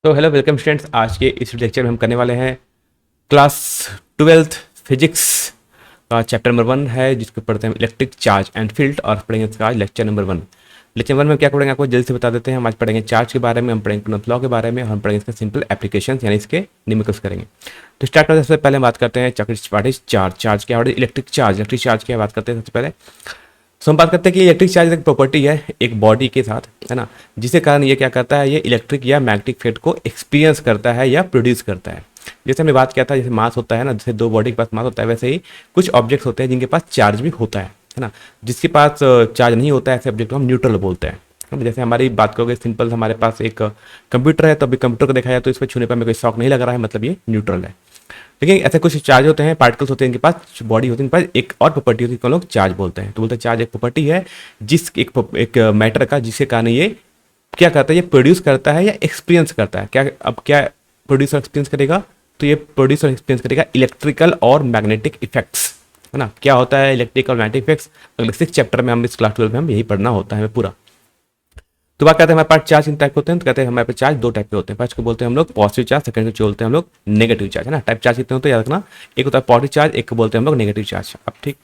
तो hello welcome students. आज के इस लेक्चर में हम करने वाले हैं क्लास 12th फिजिक्स का चैप्टर नंबर 1 है, जिसको पढ़ते हैं इलेक्ट्रिक चार्ज एंड फील्ड, और पढ़ेंगे इसका आज लेक्चर नंबर 1। लेक्चर 1 में क्या पढ़ेंगे आपको जल्दी से बता देते हैं। हम आज पढ़ेंगे चार्ज के बारे में, हम पढ़ेंगे कूलम्ब लॉ के बारे में, हम पढ़ेंगे इसके सिंपल एप्लीकेशन यानी इसके न्यूमेरिकल्स करेंगे। तो स्टार्ट करते हैं। सबसे पहले हम बात करते हैं व्हाट इज चार्ज। चार्ज क्या है? इलेक्ट्रिक चार्ज की बात करते हैं सबसे पहले। तो हम बात करते हैं कि इलेक्ट्रिक चार्ज एक प्रॉपर्टी है एक बॉडी के साथ, है ना, जिसके कारण ये क्या करता है, ये इलेक्ट्रिक या मैग्नेटिक फील्ड को एक्सपीरियंस करता है या प्रोड्यूस करता है। जैसे हमने बात किया था, जैसे मास होता है ना, जैसे दो बॉडी के पास मास होता है, वैसे ही कुछ ऑब्जेक्ट्स होते हैं जिनके पास चार्ज भी होता है ना। जिसके पास चार्ज नहीं होता है ऐसे ऑब्जेक्ट को हम न्यूट्रल बोलते हैं। जैसे हमारी बात करोगे सिंपल, हमारे पास एक कंप्यूटर है, तो अभी कंप्यूटर को देखा जाए तो इस पर छूने पर हमें कोई शॉक नहीं लग रहा है, मतलब ये न्यूट्रल है। लेकिन ऐसे कुछ चार्ज होते हैं, पार्टिकल्स होते हैं, इनके पास बॉडी होती है, इनके पास एक और प्रॉपर्टी होती है, हम लोग चार्ज बोलते हैं। तो बोलते हैं चार्ज एक प्रॉपर्टी है जिस एक मैटर का, जिसके कारण ये क्या करता है, ये प्रोड्यूस करता है या एक्सपीरियंस करता है। क्या प्रोड्यूस और एक्सपीरियंस करेगा? तो ये प्रोड्यूस और एक्सपीरियंस करेगा इलेक्ट्रिकल और मैग्नेटिक इफेक्ट्स, है ना। क्या होता है इलेक्ट्रिकल और मैग्नेटिक इफेक्ट्स? अगले 6 चैप्टर में हम इस क्लास 12 में हम यही पढ़ना होता है हमें पूरा। तो बात कहते हैं हमारे पास चार्ज इन टाइप के होते हैं। तो कहते हैं हमारे पास चार्ज दो टाइप के होते हैं। फर्स्ट को बोलते हैं हम लोग पॉजिटिव चार्ज, सेकंड को बोलते हैं हम लोग नेगेटिव चार्ज, है ना। टाइप चार्ज कितने होते हैं याद रखना, एक होता है पॉजिटिव चार्ज, एक को बोलते हैं हम लोग नेगेटिव चार्ज। अब ठीक,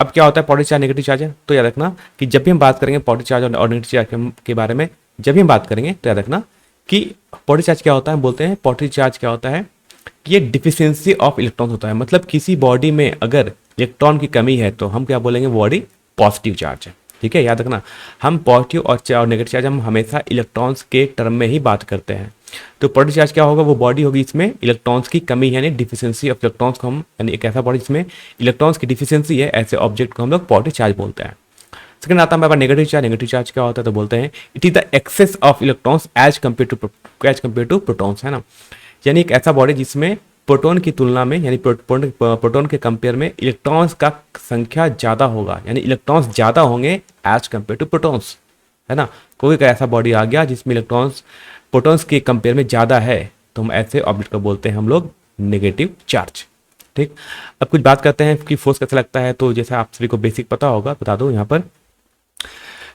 अब क्या होता है पॉजिटिव चार्ज नेगेटिव चार्ज है, तो याद रखना कि जब भी हम बात करेंगे पॉजिटिव चार्ज और नेगेटिव चार्ज के बारे में, जब भी हम बात करेंगे तो याद रखना कि पॉजिटिव चार्ज क्या होता है, बोलते हैं पॉजिटिव चार्ज क्या होता है कि ये डिफिशियंसी ऑफ इलेक्ट्रॉन होता है। मतलब किसी बॉडी में अगर इलेक्ट्रॉन की कमी है तो हम क्या बोलेंगे, बॉडी पॉजिटिव चार्ज है। ठीक है, याद रखना हम पॉजिटिव और नेगेटिव चार्ज हम हमेशा इलेक्ट्रॉन्स के टर्म में ही बात करते हैं। तो पॉजिटिव चार्ज क्या होगा, वो बॉडी होगी इसमें इलेक्ट्रॉन्स की कमी है, यानी डिफिशियंसी ऑफ इलेक्ट्रॉन्स को हम, यानी एक ऐसा बॉडी जिसमें इलेक्ट्रॉन्स की डिफिशियंसी है, ऐसे ऑब्जेक्ट को हम लोग पॉजिटिव चार्ज बोलते हैं। सेकंड आता है हमारे पास नेगेटिव चार्ज। नेगेटिव चार्ज क्या होता है, तो बोलते हैं it is the excess of electrons as compare to protons, है ना। यानी एक ऐसा बॉडी जिसमें प्रोटॉन की तुलना में, यानी प्रोटॉन के कंपेयर में इलेक्ट्रॉन्स का संख्या ज़्यादा होगा, यानी इलेक्ट्रॉन्स ज़्यादा होंगे एज कंपेयर टू प्रोटॉन्स, है ना। कोई का ऐसा बॉडी आ गया जिसमें इलेक्ट्रॉन्स प्रोटॉन्स के कंपेयर में ज़्यादा है, तो हम ऐसे ऑब्जेक्ट को बोलते हैं हम लोग नेगेटिव चार्ज। ठीक, अब कुछ बात करते हैं कि फोर्स कैसा लगता है। तो जैसा आप सभी को बेसिक पता होगा, बता दो यहाँ पर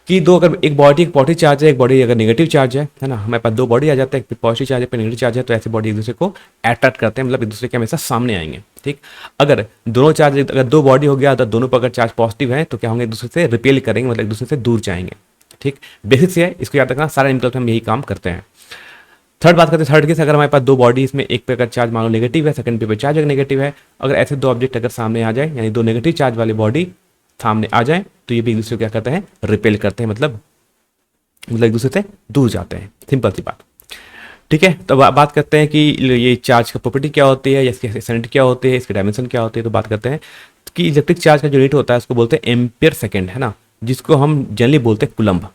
कि दो, अगर एक बॉडी एक पॉजिटिव चार्ज है, एक बॉडी अगर नेगेटिव चार्ज है ना, हमारे पास दो बॉडी आ जाता है, एक पॉजिटिव चार्ज है, एक नेगेटिव चार्ज है, तो ऐसे बॉडी एक दूसरे को अट्रैक्ट करते हैं, मतलब एक दूसरे के हमेशा सामने आएंगे। ठीक, अगर दोनों चार्ज, अगर दो बॉडी हो गया तो दोनों पर अगर चार्ज पॉजिटिव है तो क्या होंगे, एक दूसरे से रिपेल करेंगे, मतलब एक दूसरे से दूर जाएंगे। ठीक, बेसिक से है, इसको याद रखना, सारे न्यूमेरिकल्स में हम यही काम करते हैं। थर्ड बात करते हैं थर्ड केस, अगर हमारे पास दो बॉडी, इसमें एक पे अगर चार्ज मान लो नेगेटिव है, सेकंड पे चार्ज अगर नेगेटिव है, अगर ऐसे दो ऑब्जेक्ट अगर सामने आ जाए, यानी दो नेगेटिव चार्ज वाली बॉडी सामने आ जाए, तो ये भी एक दूसरे को क्या करते हैं, रिपेल करते हैं, मतलब एक दूसरे से दूर जाते हैं। सिंपल सी बात। ठीक है, तो बात करते हैं कि ये चार्ज का प्रॉपर्टी क्या होती है, या इसकी एसेंट क्या होती है, इसकी डायमेंशन क्या होती है। तो बात करते हैं कि इलेक्ट्रिक चार्ज का जो यूनिट होता है उसको बोलते हैं एम्पियर सेकेंड, है ना, जिसको हम जनरली बोलते हैं कुलम्ब।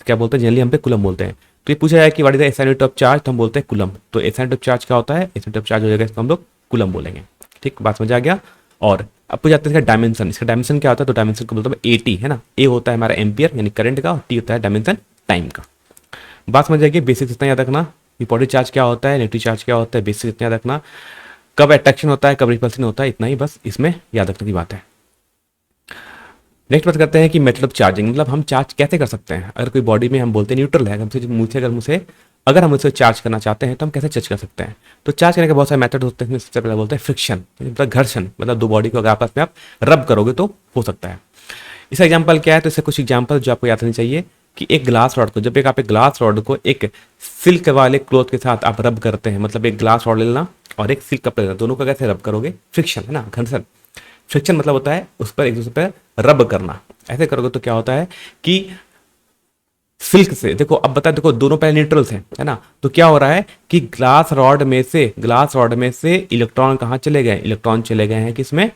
क्या बोलते हैं जनरली, हम पे कुलम्ब बोलते हैं। तो ये पूछा जाए कि what is the SI unit of charge, तो हम बोलते हैं कुलम्ब। तो एसआई यूनिट ऑफ चार्ज क्या होता है, एसआई यूनिट ऑफ चार्ज हो जाएगा, इसको हम लोग कुलम्ब बोलेंगे। ठीक, बात समझ आ गया। और अब पूछ जाते हैं इसका डायमेंशन। इसका डायमेंशन क्या होता है, तो डायमेंशन को बोलते हैं एटी, है ना। ए होता है हमारा एम्पियर यानी करंट का, और टी होता है डायमेंशन टाइम का। बात समझ जाएगी। बेसिक इतना याद रखना कि पॉजिटिव चार्ज क्या होता है, नेगेटिव चार्ज क्या होता है, बेसिक इतना याद रखना। कब अट्रैक्शन होता है, कब रिपल्सन होता है, इतना ही बस इसमें याद रखने की बात है। नेक्स्ट बात करते हैं कि मेथड ऑफ चार्जिंग, मतलब हम चार्ज कैसे कर सकते हैं। अगर कोई बॉडी में हम बोलते हैं न्यूट्रल है, अगर हम उसे चार्ज करना चाहते हैं तो हम कैसे चार्ज कर सकते हैं। तो चार्ज करने के बहुत सारे मेथड होते हैं। सबसे पहले बोलते हैं फ्रिक्शन, मतलब घर्षण, मतलब दो बॉडी को अगर आपस में आप रब करोगे तो हो सकता है। इसका एग्जाम्पल क्या है, तो इससे कुछ एग्जाम्पल जो आपको याद रखनी चाहिए कि एक ग्लास रॉड को, जब आप एक ग्लास रॉड को एक सिल्क वाले क्लॉथ के साथ आप रब करते हैं, मतलब एक ग्लास रॉड लेना और एक सिल्क कपड़े लेना, दोनों का कैसे रब करोगे, फ्रिक्शन, है ना, घर्षण। फ्रिक्शन मतलब होता है उस पर एक दूसरे पर रब करना। ऐसे करोगे तो क्या होता है कि सिल्क से, देखो अब बता, देखो दोनों पहले न्यूट्रल्स हैं, है ना। तो क्या हो रहा है कि ग्लास रॉड में से इलेक्ट्रॉन कहाँ चले गए, इलेक्ट्रॉन चले गए हैं किसमें,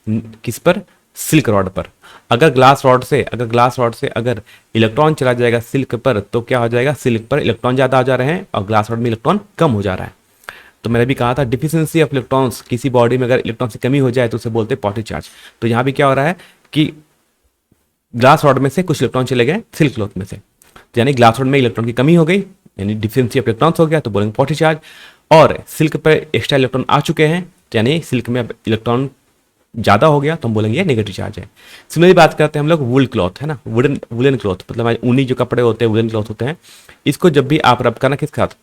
किस पर, सिल्क रॉड पर। अगर ग्लास रॉड से अगर इलेक्ट्रॉन चला जाएगा सिल्क पर, तो क्या हो जाएगा, सिल्क पर इलेक्ट्रॉन ज्यादा आ जा रहे हैं और ग्लास रॉड में इलेक्ट्रॉन कम हो जा रहा है। तो मैंने भी कहा था डिफिशियंसी ऑफ इलेक्ट्रॉन्स, किसी बॉडी में अगर इलेक्ट्रॉन की कमी हो जाए तो उसे बोलते हैं पॉजिटिव चार्ज। तो यहाँ भी क्या हो रहा है कि ग्लास रॉड में से कुछ इलेक्ट्रॉन चले गए सिल्क क्लॉथ में से, यानी ग्लास रॉड में इलेक्ट्रॉन की कमी हो गई, यानी डिफिशियंसी ऑफ इलेक्ट्रॉन्स हो गया, तो बोलेंगे पॉजिटिव चार्ज। और सिल्क पर एक्स्ट्रा इलेक्ट्रॉन आ चुके हैं, यानी सिल्क में अब इलेक्ट्रॉन ज़्यादा हो गया, तो हम बोलेंगे नेगेटिव चार्ज है। सिमिलरली बात करते हैं हम लोग वूल क्लॉथ, है ना, वुलन क्लॉथ, मतलब हमारे ऊनी जो कपड़े होते हैं, वुलन क्लॉथ होते हैं, इसको जब भी आप रब करना किसके साथ,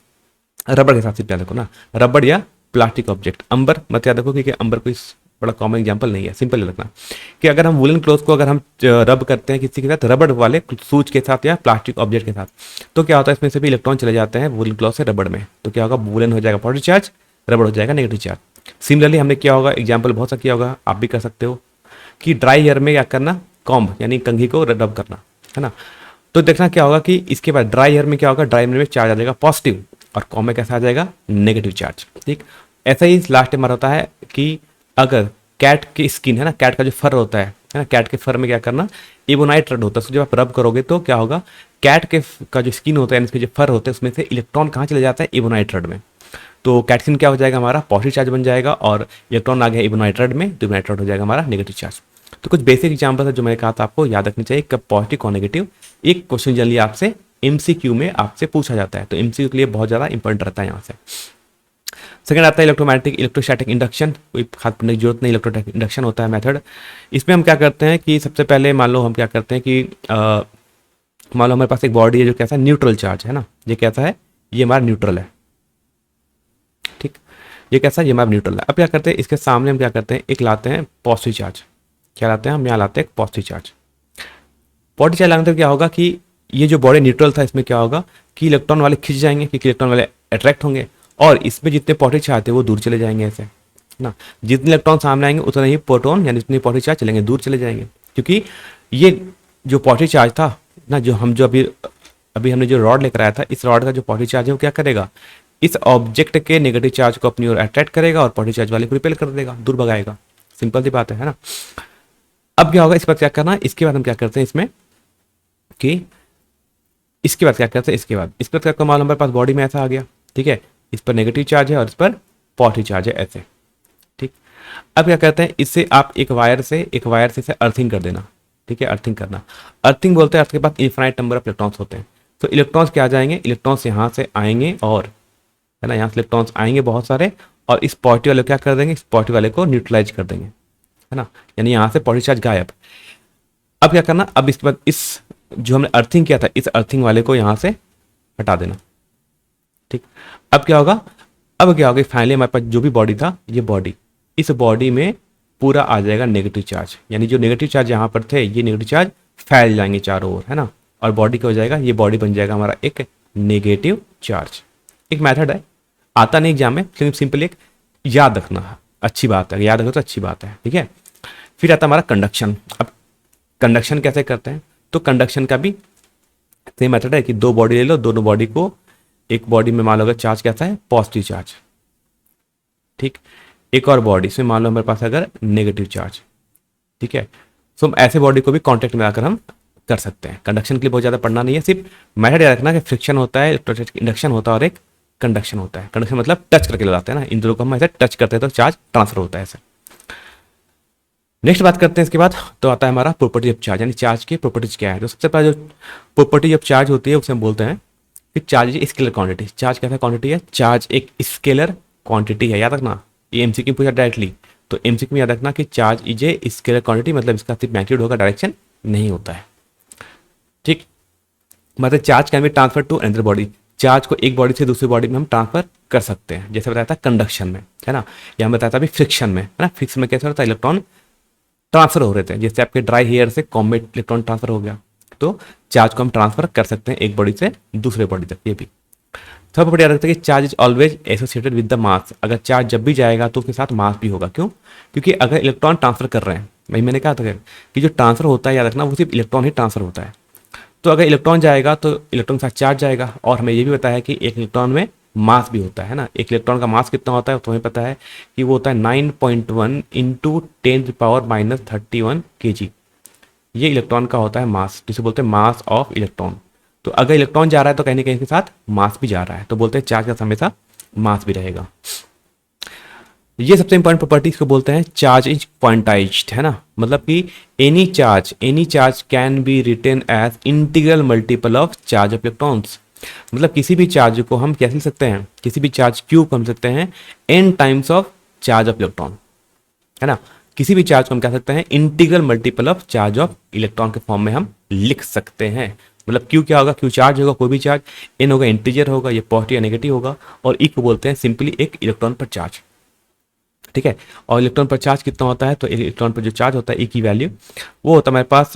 रबड़ के साथ से याद रखो ना, रबड़ या प्लास्टिक ऑब्जेक्ट। अंबर मत याद रखो क्योंकि अंबर कोई बड़ा कॉमन एग्जांपल नहीं है, सिंपल रखना कि अगर हम वुलन क्लोथ को अगर हम रब करते हैं किसी के साथ, रबड़ वाले सूच के साथ या प्लास्टिक ऑब्जेक्ट के साथ, तो क्या होता है इसमें से भी इलेक्ट्रॉन चले जाते हैं वुलन क्लॉथ से रबड़ में, तो क्या होगा, वुलन हो जाएगा पॉजिटिव चार्ज, रबड़ हो जाएगा नेगेटिव चार्ज। सिमिलरली हमने क्या होगा, एग्जाम्पल बहुत सा किया होगा, आप भी कर सकते हो कि ड्राई हेयर में क्या करना, कॉम्ब यानी कंघी को रब करना, है ना। तो देखना क्या होगा कि इसके बाद ड्राई हेयर में क्या होगा, ड्राई हेयर में चार्ज आ जाएगा पॉजिटिव और कॉम्ब में कैसा आ जाएगा, नेगेटिव चार्ज। ठीक, ऐसा ही लास्ट टाइम होता है कि अगर कैट की स्किन है ना, कैट का जो फर होता है ना, कैट के फर में क्या करना, एबोनाइट रेड होता है, उसको जब आप रब करोगे तो क्या होगा, कैट के का जो स्किन होता है, इसके जो फर होते हैं उसमें से इलेक्ट्रॉन कहाँ चले जाता है, एबोनाइट रेड में। तो कैट स्किन क्या हो जाएगा, हमारा पॉजिटिव चार्ज बन जाएगा और इलेक्ट्रॉन आ गया एबोनाइट रेड में, तो एबोनाइट रेड हो जाएगा हमारा नेगेटिव चार्ज। तो कुछ बेसिक एग्जाम्पल है जो मैंने कहा था आपको याद रखनी चाहिए, कब पॉजिटिव कौन नेगेटिव। एक क्वेश्चन जनरली आपसे एमसीक्यू में आपसे पूछा जाता है, तो एमसीक्यू के लिए बहुत ज़्यादा इंपॉर्टेंट रहता है यहाँ से। सेकंड आता है इलेक्ट्रोमैग्नेटिक इलेक्ट्रोस्टैटिक इंडक्शन, कोई खास पढ़ने की जरूरत नहीं, इलेक्ट्रोस्टैटिक इंडक्शन होता है मेथड। इसमें हम क्या करते हैं कि सबसे पहले मान लो हम क्या करते हैं कि मान लो हमारे पास एक बॉडी है जो कैसा है, न्यूट्रल चार्ज है ना, ये कैसा है, ये हमारा न्यूट्रल है। ठीक, ये कैसा है, ये हमारा न्यूट्रल है। अब क्या करते हैं, इसके सामने हम क्या करते हैं, एक लाते हैं पॉजिटिव चार्ज। क्या लाते हैं हम, यहाँ लाते हैं पॉजिटिव चार्ज। पॉजिटिव चार्ज लाने से क्या होगा कि ये जो बॉडी न्यूट्रल था इसमें क्या होगा कि इलेक्ट्रॉन वाले खिंच जाएंगे, क्योंकि इलेक्ट्रॉन वाले अट्रैक्ट होंगे, और इसमें जितने पॉजिटिव चार्ज थे वो दूर चले जाएंगे ऐसे ना। जितने इलेक्ट्रॉन सामने आएंगे उतने ही प्रोटॉन यानी जितने पॉजिटिव चार्ज चलेंगे दूर चले जाएंगे, क्योंकि ये जो पॉजिटिव चार्ज था ना, जो अभी अभी हमने जो रॉड लेकर आया था, इस रॉड का जो पॉजिटिव चार्ज है वो क्या करेगा, इस ऑब्जेक्ट के नेगेटिव चार्ज को अपनी ओर अट्रैक्ट करेगा और पॉजिटिव चार्ज वाले को रिपेल कर देगा, दूर भगाएगा। सिंपल सी बात है ना। अब क्या होगा, इस पर क्या करना, इसके बाद हम क्या करते हैं इसमें कि इसके बाद क्या करते हैं, इस पर क्या मालूम, हमारे पास बॉडी में ऐसा आ गया, ठीक है, इस पर नेगेटिव चार्ज है और इस पर पॉजिटिव चार्ज है ऐसे। ठीक, अब क्या करते हैं, इससे आप एक वायर से इसे अर्थिंग कर देना। ठीक है, अर्थिंग करना, अर्थिंग बोलते हैं, अर्थ के पास इन्फिनाइट नंबर ऑफ इलेक्ट्रॉन्स होते हैं, तो इलेक्ट्रॉन्स क्या आ जाएंगे, इलेक्ट्रॉन्स यहाँ से आएंगे और है ना, यहाँ से इलेक्ट्रॉन्स आएंगे बहुत सारे, और इस पॉजिटिव वाले को क्या कर देंगे, इस पॉजिटिव वाले को न्यूट्रलाइज कर देंगे, है ना, यानी यहाँ से पॉजिटिव चार्ज गायब। अब क्या करना, अब इसके बाद इस जो हमने अर्थिंग किया था, इस अर्थिंग वाले को यहाँ से हटा देना। ठीक, अब क्या होगा, फाइनली हमारे पास जो भी बॉडी था, ये बॉडी, इस बॉडी में पूरा आ जाएगा नेगेटिव चार्ज, यानी जो नेगेटिव चार्ज यहाँ पर थे ये नेगेटिव चार्ज फैल जाएंगे चारों ओर, है ना, और बॉडी क्या हो जाएगा, ये बॉडी बन जाएगा हमारा एक नेगेटिव चार्ज। एक मेथड है, आता नहीं एग्जाम में, लेकिन सिंपल एक याद रखना अच्छी बात है, याद रखो तो अच्छी बात है। ठीक है, फिर आता हमारा कंडक्शन। अब कंडक्शन कैसे करते हैं, तो कंडक्शन का भी सेम मेथड है कि दो बॉडी ले लो, दोनों बॉडी को, एक बॉडी में मान लो अगर चार्ज कैसा है, पॉजिटिव चार्ज, ठीक, एक और बॉडी इसमें मान लो हमारे पास अगर नेगेटिव चार्ज। ठीक है, तो हम ऐसे बॉडी को भी कॉन्टेक्ट में आकर हम कर सकते हैं। कंडक्शन के लिए बहुत ज़्यादा पढ़ना नहीं है, सिर्फ मेथड याद रखना कि फ्रिक्शन होता है, इंडक्शन होता है और एक कंडक्शन होता है। कंडक्शन मतलब टच करके लगाते हैं ना, इन दोनों को हम ऐसे टच करते हैं तो चार्ज ट्रांसफर होता है ऐसे। नेक्स्ट बात करते हैं इसके बाद, तो आता है हमारा प्रॉपर्टी ऑफ चार्ज, यानी चार्ज की प्रॉपर्टीज क्या है। तो सबसे पहले जो प्रॉपर्टी ऑफ चार्ज होती है उसे हम बोलते हैं कि charge is scalar quantity. Charge कैसा क्वांटिटी है, चार्ज एक स्केलर क्वांटिटी है, याद रखना, ये एमसीक्यू पूछा डायरेक्टली, तो एमसीक्यू में याद रखना कि charge is a scalar quantity, मतलब इसका सिर्फ मैग्नीट्यूड होगा, डायरेक्शन नहीं होता है। ठीक, मतलब charge can be transfer to another body, charge को एक बॉडी से दूसरी बॉडी में हम ट्रांसफर कर सकते हैं, जैसे बताया था कंडक्शन में, है ना, या हम बताया था अभी फ्रिक्शन में, है ना। फ्रिक्शन में कैसे होता है, इलेक्ट्रॉन ट्रांसफर हो रहे थे, जैसे आपके ड्राई हेयर से कॉम में इलेक्ट्रॉन ट्रांसफर हो गया, तो चार्ज को हम ट्रांसफर कर सकते हैं एक बॉडी से दूसरे बॉडी तक। ये भी थर्ड प्रॉपर्टी याद रखते हैं कि charge is always associated with the mass. अगर चार्ज जब भी जाएगा तो उसके साथ मास भी होगा, क्यों, क्योंकि अगर इलेक्ट्रॉन ट्रांसफर कर रहे हैं, भाई मैंने कहा था कि जो ट्रांसफर होता है याद रखना वो सिर्फ इलेक्ट्रॉन ही ट्रांसफर होता है, तो अगर इलेक्ट्रॉन जाएगा तो इलेक्ट्रॉन के साथ चार्ज जाएगा। और हमें ये भी पता है कि एक इलेक्ट्रॉन में मास भी होता है ना, एक इलेक्ट्रॉन का मास कितना होता है तुम्हें पता है कि वो होता है 9.1 इंटू 10⁻31 kg, ये इलेक्ट्रॉन का होता है मास, जिसे बोलते हैं मास ऑफ इलेक्ट्रॉन। तो अगर इलेक्ट्रॉन जा रहा है तो कहीं ना कहीं के साथ मास भी जा रहा है, तो बोलते हैं चार्ज का हमेशा मास भी रहेगा। ये सबसे इंपॉर्टेंट प्रॉपर्टी इसको बोलते हैं चार्ज इज क्वांटाइज्ड, है ना, मतलब कि any charge can be written as integral multiple of charge of electrons. मतलब किसी भी चार्ज को हम कैसे लिख सकते हैं, किसी भी चार्ज क्यू को हम सकते हैं n times of charge of electron, है ना। किसी भी चार्ज को हम कह सकते हैं integral multiple of charge of electron के फॉर्म में हम लिख सकते हैं। मतलब क्यू क्या होगा, क्यू चार्ज होगा, कोई भी चार्ज, एन होगा इंटीजर होगा, ये पॉजिटिव या नेगेटिव होगा, और ई को बोलते हैं सिंपली एक इलेक्ट्रॉन पर चार्ज। ठीक है, और इलेक्ट्रॉन पर चार्ज कितना होता है, तो इलेक्ट्रॉन पर जो चार्ज होता है ई की वैल्यू वो होता है हमारे पास,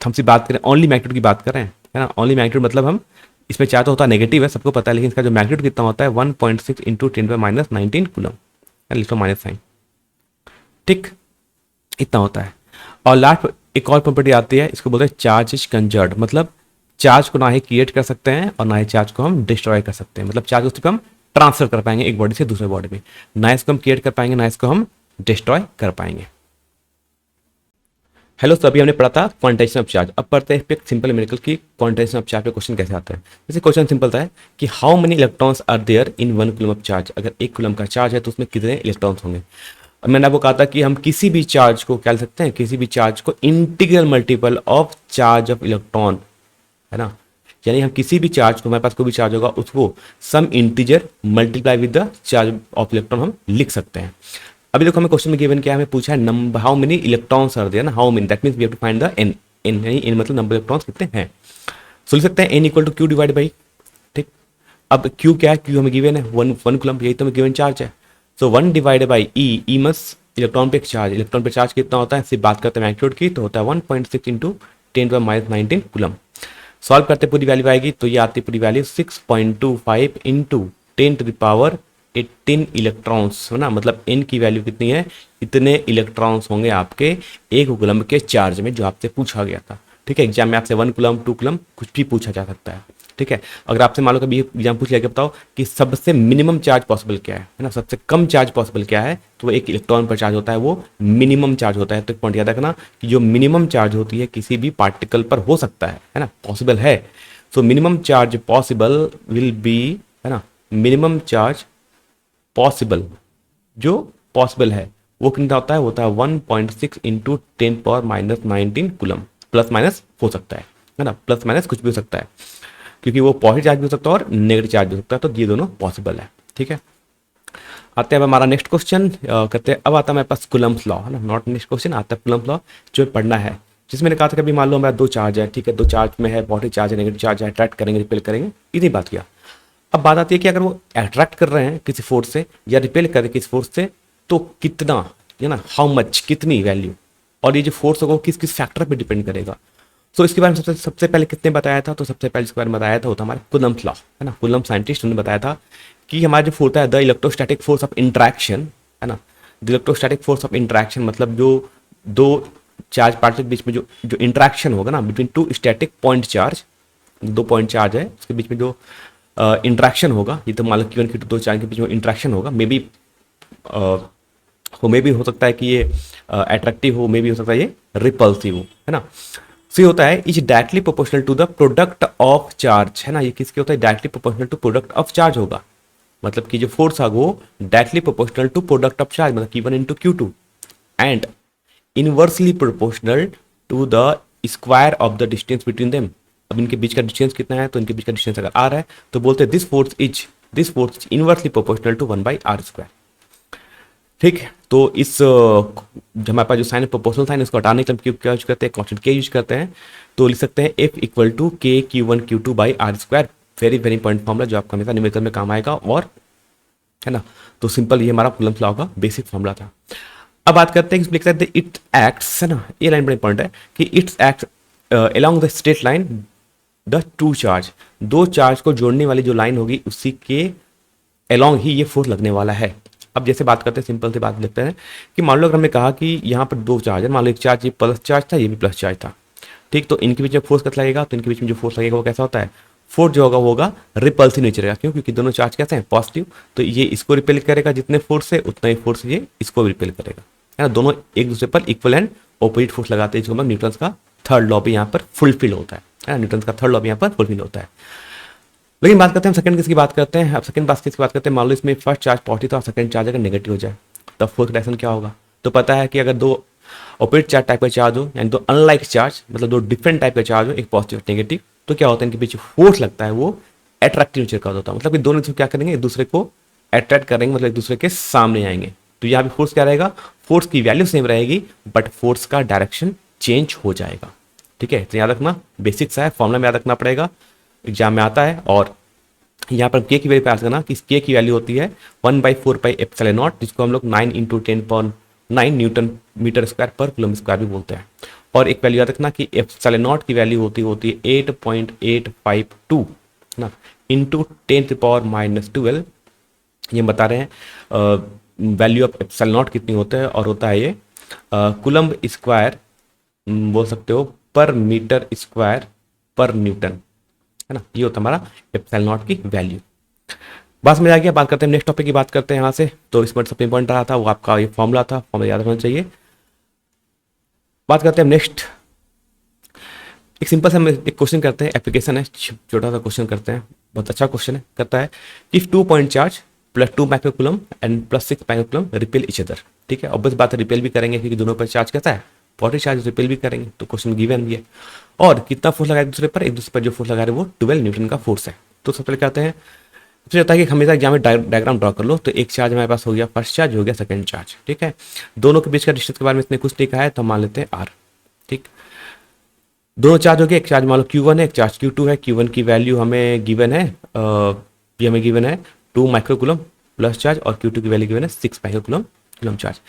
हमसे बात करें ओनली मैग्नीट्यूड की बात कर रहे हैं, है ना। ओनली मैग्नीट्यूड मतलब हम इसमें चार्ज तो होता है नेगेटिव है, सबको पता है, लेकिन इसका जो मैग्नीट्यूड कितना होता है 1.6 इंटू 10⁻19 कूलम, लिखो माइनस साइन। ठीक, इतना होता है। और लास्ट एक और प्रॉपर्टी आती है, इसको बोलते हैं चार्ज इज कंजर्व्ड, मतलब चार्ज को ना ही क्रिएट कर सकते हैं और ना ही चार्ज को हम डिस्ट्रॉय कर सकते हैं, मतलब चार्ज को सिर्फ हम ट्रांसफर कर पाएंगे एक बॉडी से दूसरे बॉडी में, ना इसको हम क्रिएट कर पाएंगे ना इसको हम डिस्ट्रॉय कर पाएंगे। हेलो, तो अभी हमने पढ़ा था क्वांटाइजेशन ऑफ चार्ज। अब पढ़ते हैं एक सिंपल न्यूमेरिकल की क्वांटाइजेशन ऑफ चार्ज पे क्वेश्चन कैसे आता है। जैसे क्वेश्चन सिंपल था कि how many electrons are there in 1 coulomb of charge, अगर 1 कूलम का चार्ज है तो उसमें कितने इलेक्ट्रॉन्स होंगे। अब मैंने आपको कहा था कि हम किसी भी चार्ज को क्या लिख सकते हैं, किसी भी चार्ज को integral multiple of charge of electron, है ना। यानी हम किसी भी चार्ज को, हमारे पास कोई भी चार्ज होगा उसको some integer multiply with the charge of electron हम लिख सकते हैं। अभी देखो हमें क्वेश्चन में गिवन क्या है, हमें पूछा है number how many electrons are there ना, how many, that means we have to find the N, N यानी एन मतलब नंबर इलेक्ट्रॉन्स कितने हैं। सो लिख सकते हैं N equal to Q divide by, ठीक। अब क्यू क्या है, क्यू हमें गिवन है 1 कूलम, यही तो हमें गिवन चार्ज है। सो 1 डिवाइड बाई ई, ई मस इलेक्ट्रॉन पे चार्ज, इलेक्ट्रॉन पे चार्ज कितना होता है, सिर्फ बात करते हैं मैग्नीट्यूड की, तो होता है 1.6 इंटू 10⁻19 कूलम। सॉल्व करते पूरी वैल्यू आएगी, तो ये आती है पूरी वैल्यू 6.25 इंटू 10⁻18 इलेक्ट्रॉन्स, है ना। मतलब एन की वैल्यू कितनी है, इतने इलेक्ट्रॉन्स होंगे आपके 1 कूलम के चार्ज में, जो आपसे पूछा गया था। ठीक है, एग्जाम में आपसे 1 कूलम 2 कूलम कुछ भी पूछा जा सकता है। ठीक है, अगर आपसे मान लो कभी एग्जाम पूछ लिया कि बताओ कि सबसे मिनिमम चार्ज पॉसिबल क्या है ना, सबसे कम चार्ज पॉसिबल क्या है, तो वो 1 इलेक्ट्रॉन पर चार्ज होता है, वो मिनिमम चार्ज होता है। तो एक पॉइंट याद रखना कि जो मिनिमम चार्ज होती है किसी भी पार्टिकल पर हो सकता है ना, पॉसिबल है। So minimum charge possible will be, है ना, मिनिमम चार्ज पॉसिबल जो पॉसिबल है वो कितना होता है, होता है 1.6 इंटू 10⁻19 कूलम, प्लस माइनस हो सकता है ना, प्लस माइनस कुछ भी हो सकता है, क्योंकि वो पॉजिटिव चार्ज भी हो सकता है और नेगेटिव चार्ज भी हो सकता है, तो ये दोनों पॉसिबल है। ठीक है, आते हैं अब हमारा नेक्स्ट क्वेश्चन करते हैं। अब आता है हमारे पास कूलम्स लॉ, है ना, नॉट नेक्स्ट क्वेश्चन, आता है कूलम्स लॉ जो पढ़ना है, जिसमें मैंने कहा था कभी मान लो हमारा 2 चार्ज है, ठीक है, 2 चार्ज में है, पॉजिटिव चार्ज है, नेगेटिव चार्ज है, अट्रैक्ट करेंगे रिपेल करेंगे, इतनी बात किया। अब बात आती है कि अगर वो अट्रैक्ट कर रहे हैं किसी फोर्स से या रिपेल कर रहे हैं किसी फोर्स से, तो कितना, है ना, हाउ मच, कितनी वैल्यू, और ये जो फोर्स होगा वो किस किस फैक्टर पे डिपेंड करेगा। सो इसके बारे में सबसे पहले कितने बताया था, तो सबसे पहले इसके बारे में बताया था होता हमारा कूलम्स लॉ, है ना। कूलम साइंटिस्ट ने बताया था कि हमारा जो फोर्स है the electrostatic force of interaction, है ना, the electrostatic force of interaction मतलब जो 2 चार्ज पार्टिकल के बीच में जो जो इंट्रैक्शन होगा ना, between 2 static point charge, 2 point charge है उसके बीच में जो इंट्रैक्शन होगा, ये तो मान लो कि 1 की 2 चार्ज के बीच में इंट्रैक्शन होगा, मे बी हो सकता है कि ये अट्रैक्टिव हो, मे बी हो सकता है ये रिपल्सिव हो, है ना। सो ये होता है is directly proportional to the product of charge, है ना, ये किसके होता है, directly proportional to product of charge होगा, मतलब कि जो फोर्स है वो directly proportional to product of charge, मतलब Q1 into Q2 and inversely proportional to the square of the distance between them. अब इनके बीच का डिस्टेंस कितना है, तो इनके बीच का डिस्टेंस अगर R है तो बोलते हैं this force is inversely proportional to 1/r²। ठीक है, तो इस जो हमारे पास जो साइन प्रोपोर्शनल साइन इसको हटाने के लिए क्या यूज करते हैं, कांस्टेंट के यूज करते हैं, तो लिख सकते हैं F इक्वल टू के Q1 Q2 by R²। Very very important formula जो आपका हमेशा न्यूमेरिकल में काम आएगा, और है ना, तो सिंपल ये हमारा कूलम्स लॉ का बेसिक फॉर्मूला था। अब बात करते हैं लिख सकते हैं इट एक्ट्स, है ना, ये लाइन बड़ी इंपॉर्टेंट है कि it's act along the straight line the 2 charge, 2 charge को जोड़ने वाली जो लाइन होगी उसी के अलोंग ही ये फोर्स लगने वाला है। अब जैसे बात करते हैं, सिंपल सी बात लिखते हैं कि मान लो अगर हमने कहा कि यहाँ पर 2 चार्ज है, मान लो एक चार्ज ये प्लस चार्ज था, ये भी प्लस चार्ज था, ठीक, तो इनके बीच में फोर्स कितना लगेगा, तो इनके बीच में जो फोर्स लगेगा वो कैसा होता है, फोर्स जो होगा वो होगा रिपल्सिव नेचर का, क्यों, क्योंकि दोनों चार्ज कैसे हैं, पॉजिटिव, तो ये इसको रिपेल करेगा जितने फोर्स से, उतना ही फोर्स ये इसको भी रिपेल करेगा, है ना। दोनों एक दूसरे पर इक्वल एंड ऑपोजिट फोर्स लगाते हैं, जिसको मतलब न्यूटन का थर्ड लॉ भी यहाँ पर फुलफिल होता है ना, न्यूटन का थर्ड लॉ भी यहाँ पर फुलफिल होता है। लेकिन बात करते हैं हम सेकंड केस की बात करते हैं। अब सेकंड केस की बात करते हैं, मान लो इसमें फर्स्ट चार्ज पॉजिटिव था और सेकंड चार्ज अगर नेगेटिव हो जाए, तब फोर्स डायरेक्शन क्या होगा। तो पता है कि अगर 2 ऑपोजिट चार्ज टाइप का चार्ज हो, यानी 2 अनलाइक चार्ज, मतलब 2 डिफरेंट टाइप का चार्ज हो, एक पॉजिटिव नेगेटिव, तो क्या होता है इनके पीछे फोर्स लगता है वो अट्रैक्टिव नेचर का होता है, मतलब कि दोनों क्या करेंगे, एक दूसरे को अट्रैक्ट करेंगे, मतलब एक दूसरे के सामने आएंगे। तो यहाँ पे फोर्स क्या रहेगा, फोर्स की वैल्यू सेम रहेगी बट फोर्स का डायरेक्शन चेंज हो जाएगा। ठीक है, तो याद रखना, बेसिक्स है, फॉर्मूला में याद रखना पड़ेगा, एग्जाम में आता है। और यहाँ पर के की वैल्यू पास करना कि के की वैल्यू होती है 1/4πε0, जिसको हम लोग 9 × 10⁹ न्यूटन मीटर स्क्वायर पर कूलम स्क्वायर भी बोलते हैं। और एक वैल्यू याद रखना कि ε0 की वैल्यू होती है 8.852 ना इंटू 10⁻⁻12। ये बता रहे हैं वैल्यू ऑफ ε0 कितनी होता है, और होता है ये कूलम स्क्वायर बोल सकते हो पर मीटर स्क्वायर पर न्यूटन, है ना। ये होता है हमारा ε0 की वैल्यू। बस में आ गया, बात करते हैं नेक्स्ट टॉपिक की, बात करते हैं यहाँ से। तो इसमें सबसे इंपॉर्टेंट रहा था वो आपका ये फॉर्मूला था, फॉर्मूला याद रखना चाहिए। बात करते हैं नेक्स्ट, एक सिंपल सा एक क्वेश्चन करते हैं, एप्लीकेशन है, छोटा सा क्वेश्चन करते हैं, बहुत अच्छा क्वेश्चन है। करता है if 2 point charge +2 microcoulomb and +6 microcoulomb repel each other. ठीक है, ऑब्वियस बात है रिपेल भी करेंगे क्योंकि दोनों पर चार्ज कैसा है, पॉजिटिव चार्ज, रिपेल भी करेंगे, तो क्वेश्चन गिवन भी है। और कितना फोर्स लगाए दूसरे पर, एक दूसरे पर जो फोर्स लगा रहे हैं वो 12 न्यूटन का फोर्स है। तो सबसे पहले कहते हैं, सबसे होता है कि हमेशा एग्जाम में डायग्राम ड्रॉ कर लो। तो एक चार्ज हमारे पास हो गया फर्स्ट चार्ज, हो गया सेकंड चार्ज। ठीक है, दोनों के बीच का डिस्टेंस के बारे में इसने कुछ लिखा है, तो मान लेते हैं r। ठीक, दोनों चार्ज हो गए, एक चार्ज मान लो Q1 है, एक चार्ज Q2 है। Q1 की वैल्यू हमें गिवन है, ये हमें गिवन है 2 माइक्रोकूलम प्लस चार्ज, और Q2 की वैल्यू गिवन है 6 माइक्रोकूलम कूलम चार्ज।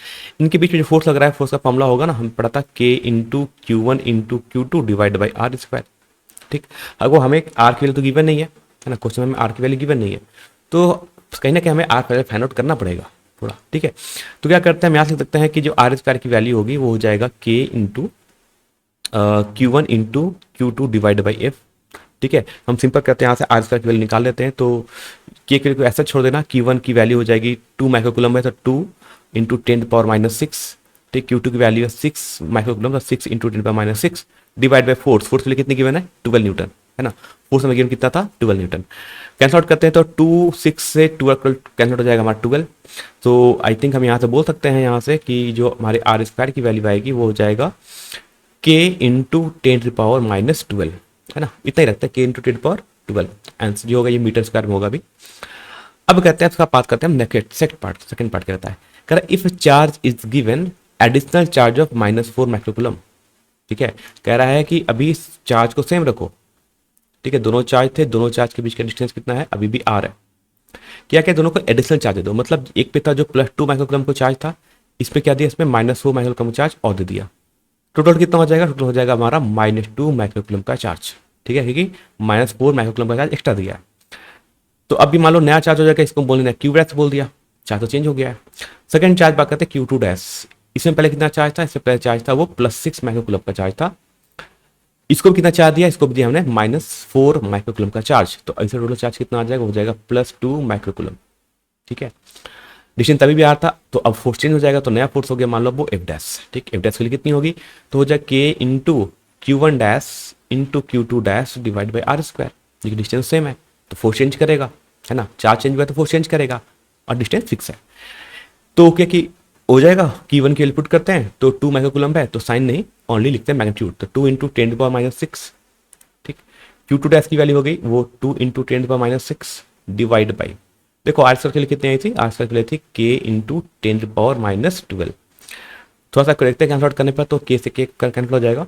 इनके बीच में जो फोर्स लग रहा है, फोर्स का फॉर्मूला होगा ना, हम पढ़ा था K × Q1 × Q2 divide r square. ठीक, अगर हमें r की वैल्यू तो गिवन नहीं है ना, क्वेश्चन में r की वैल्यू गिवन नहीं है, तो कहीं ना कहीं हमें r पहले फाइंड आउट करना पड़ेगा थोड़ा। ठीक है, तो क्या करते हैं, हम यहाँ से लिख सकते हैं कि जो r स्क्वायर की वैल्यू होगी वो हो जाएगा K × Q1 × Q2 divide by f। ठीक है, हम सिंपल करते हैं, यहाँ से r स्क्वायर की वैल्यू निकाल लेते हैं। तो K की वैल्यू को ऐसा छोड़ देना, Q1 की वैल्यू हो जाएगी 2 माइक्रोकूलम है, तो 2 × 10⁻⁻6। ठीक, Q2 की वैल्यू है 6 माइक्रोकूलम, तो 6 × 10⁻⁻6 डिवाइड बाई फोर्स। फोर्स के लिए कितनी गिवन है, 12 न्यूटन, है ना। फोर्स में गिवन कितना था, 12 न्यूटन। कैंसल आउट करते हैं तो 2 6 से 12 कैंसल आउट हो जाएगा हमारा 12। तो आई थिंक हम यहाँ से बोल सकते हैं यहाँ से कि जो हमारे r स्क्वायर की वैल्यू आएगी वो हो जाएगा K × 10⁻⁻12, है ना। इतना ही रखते हैं, K × 10⁻12। आंसर जो होगा ये मीटर स्क्वायर में होगा भी। अब कहते हैं, इसका बात करते हैं हम सेकंड पार्ट कहता है, कह रहा है if charge is given additional charge of -4 microcoulomb. ठीक है, कह रहा है कि अभी इस चार्ज को सेम रखो। ठीक है, दोनों चार्ज थे, दोनों चार्ज के बीच का डिस्टेंस कितना है, अभी भी r है। क्या क्या, दोनों को एडिशनल चार्ज दे दो, मतलब एक पे था जो +2 माइक्रोकूलम को चार्ज था, इस पे क्या दिया, इसमें -4 माइक्रोकूलम चार्ज और दे दिया। टोटल कितना हो जाएगा, टोटल हो जाएगा हमारा -2 माइक्रोकूलम का चार्ज। ठीक है, क्योंकि -4 माइक्रोकूलम का चार्ज एक्स्ट्रा दिया है। तो अभी मान लो नया चार्ज हो जाएगा, इसको बोलने Q डैश बोल दिया, चार्ज तो चेंज हो गया है। सेकंड चार्ज बात करते हैं Q2 डैश। इसमें पहले कितना चार्ज था, इससे पहले चार्ज था वो +6 माइक्रोकूलम का चार्ज था। इसको भी कितना चार्ज दिया, इसको भी दिया हमने -4 माइक्रोकूलम का चार्ज। तो ऐसे टोटल चार्ज कितना आ जाएगा, हो जाएगा +2 माइक्रोकूलम। ठीक है, डिस्टेंस तभी भी आ रहा था, तो अब फोर्स चेंज हो जाएगा, तो नया फोर्स हो गया मान लो वो F डैश। ठीक, F डैश के लिए कितनी होगी, तो हो जाएगा K × Q1 dash × Q2 dash divide by r square. देखिए डिस्टेंस सेम है तो फोर्स चेंज करेगा, है ना। चार्ज चेंज हुआ तो फोर्स चेंज करेगा, और डिस्टेंस फिक्स है। तो क्या कि हो जाएगा, Q1 की वैल्यू पुट करते हैं तो 2 माइक्रोकूलम है, तो साइन नहीं ओनली लिखते हैं मैग्नीट्यूड, तो 2 × 10⁻⁻6। ठीक, Q2 डैश की वैल्यू हो गई वो 2 × 10⁻6 डिवाइड बाई, देखो r स्क्वायर के लिए कितनी आई थी, r स्क्वायर के लिए थी K × 10⁻12। थोड़ा सा देखते हैं कैंसल आउट करने पर, तो K से K कैंसिल हो जाएगा,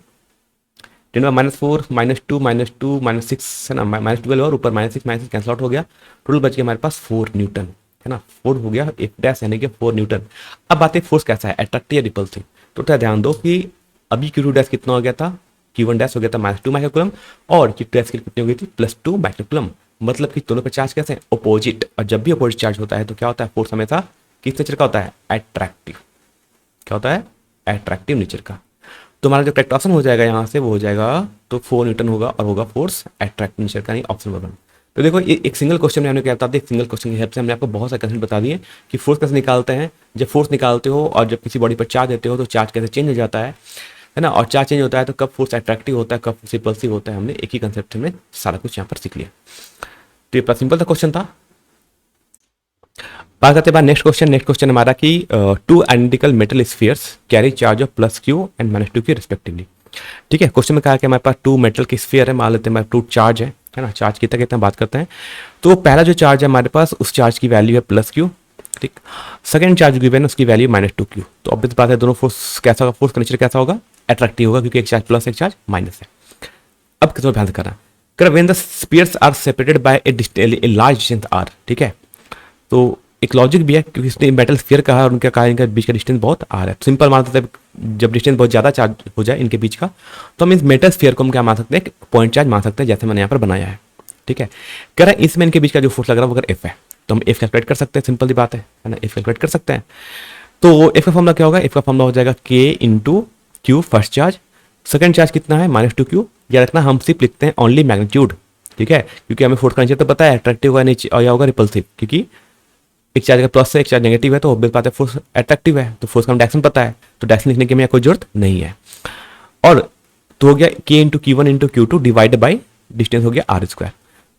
10⁻4 -2 -2 -6 है ना, -12 और ऊपर -6 कैंसिल आउट हो गया। टोटल बच गया हमारे पास 4 न्यूटन, है ना। 4 हो गया F डैश यानी कि 4 न्यूटन। अब बात है फोर्स कैसा है, अट्रैक्टिव या रिपल्सिव। तो थोड़ा ध्यान दो कि अभी Q2 डैश कितना हो गया था, Q1 डैश हो गया था -2 माइक्रोकूलम, और Q2 डैश कितनी हो गई थी, +2 माइक्रोकूलम। मतलब कि दोनों पर चार्ज कैसे हैं, अपोजिट। और जब भी अपोजिट चार्ज होता है तो क्या होता है, फोर्स हमेशा किस नेचर का होता है, अट्रैक्टिव। क्या होता है, अट्रैक्टिव नेचर का। तो हमारा जो करेक्ट ऑप्शन हो जाएगा यहाँ से वो हो जाएगा, तो 4 न्यूटन होगा, और होगा फोर्स अट्रैक्टिव नेचर का, नहीं ऑप्शन नंबर 1। तो देखो ये एक सिंगल क्वेश्चन में हमने क्या बता दिया, सिंगल क्वेश्चन की हेल्प से हमने आपको बहुत सारे कंसेप्ट बता दिए कि फोर्स कैसे निकालते हैं। जब फोर्स निकालते हो और जब किसी बॉडी पर चार्ज देते हो तो चार्ज कैसे चेंज हो जाता है ना। और चार्ज चेंज होता है तो कब फोर्स अट्रैक्टिव होता है, कब रिपल्सिव होता है, हमने एक ही कंसेप्ट में सारा कुछ यहाँ पर सीख लिया। तो ये सिंपल सा क्वेश्चन था। बात करते हैं नेक्स्ट क्वेश्चन हमारा कि 2 identical metal spheres carry charge of +Q and -2Q respectively. ठीक है, क्वेश्चन में कहा कि हमारे पास 2 मेटल की स्फीयर है, मान लेते हैं हमारे 2 चार्ज है ना। चार्ज कितना बात करते हैं, तो पहला जो चार्ज है हमारे पास, उस चार्ज की वैल्यू है +Q। ठीक, सेकंड चार्ज गिवन है उसकी वैल्यू -2Q। तो ऑब्वियस बात है दोनों फोर्स कैसा होगा, फोर्स का नेचर कैसा होगा, अट्रैक्टिव होगा क्योंकि एक चार्ज प्लस एक चार्ज माइनस है। अब कितना ध्यान से करना, कर when the spheres are separated by a large distance r, ठीक है। तो एक लॉजिक भी है क्योंकि इसने मेटल स्फीयर कहा और उनका कहा इनका बीच का डिस्टेंस बहुत आर है। सिंपल मान सकते हैं जब डिस्टेंस बहुत ज़्यादा चार्ज हो जाए इनके बीच का तो हम इस मेटल स्फीयर को हम क्या मान सकते हैं, पॉइंट चार्ज मान सकते हैं, जैसे मैंने यहाँ पर बनाया है, ठीक है। कह रहा है इसमें इनके बीच का जो फोर्स लग रहा है वो अगर एफ है तो हम एफ कैलकुलेट कर सकते हैं, सिंपल सी बात है ना, एफ कैलकुलेट कर सकते हैं। तो एफ का फॉर्मूला क्या होगा, एफ का फॉर्मूला हो जाएगा के into Q first charge, second charge कितना है -2q, या रखना हम सिर्फ लिखते हैं ओनली मैग्नीट्यूड, ठीक है, क्योंकि हमें फोर्स का नेचर तो पता है, अट्रैक्टिव होगा नीचे और या होगा रिपल्सिव, क्योंकि एक चार्ज का प्लस है एक चार्ज नेगेटिव है तो ऑब्वियस बात है फोर्स अट्रैक्टिव है, तो फोर्स का डायरेक्शन पता है, तो डायरेक्शन लिखने की हमें कोई जरूरत नहीं है। और तो हो गया k into q one into q two divide by distance हो गया आर स्क्वायर।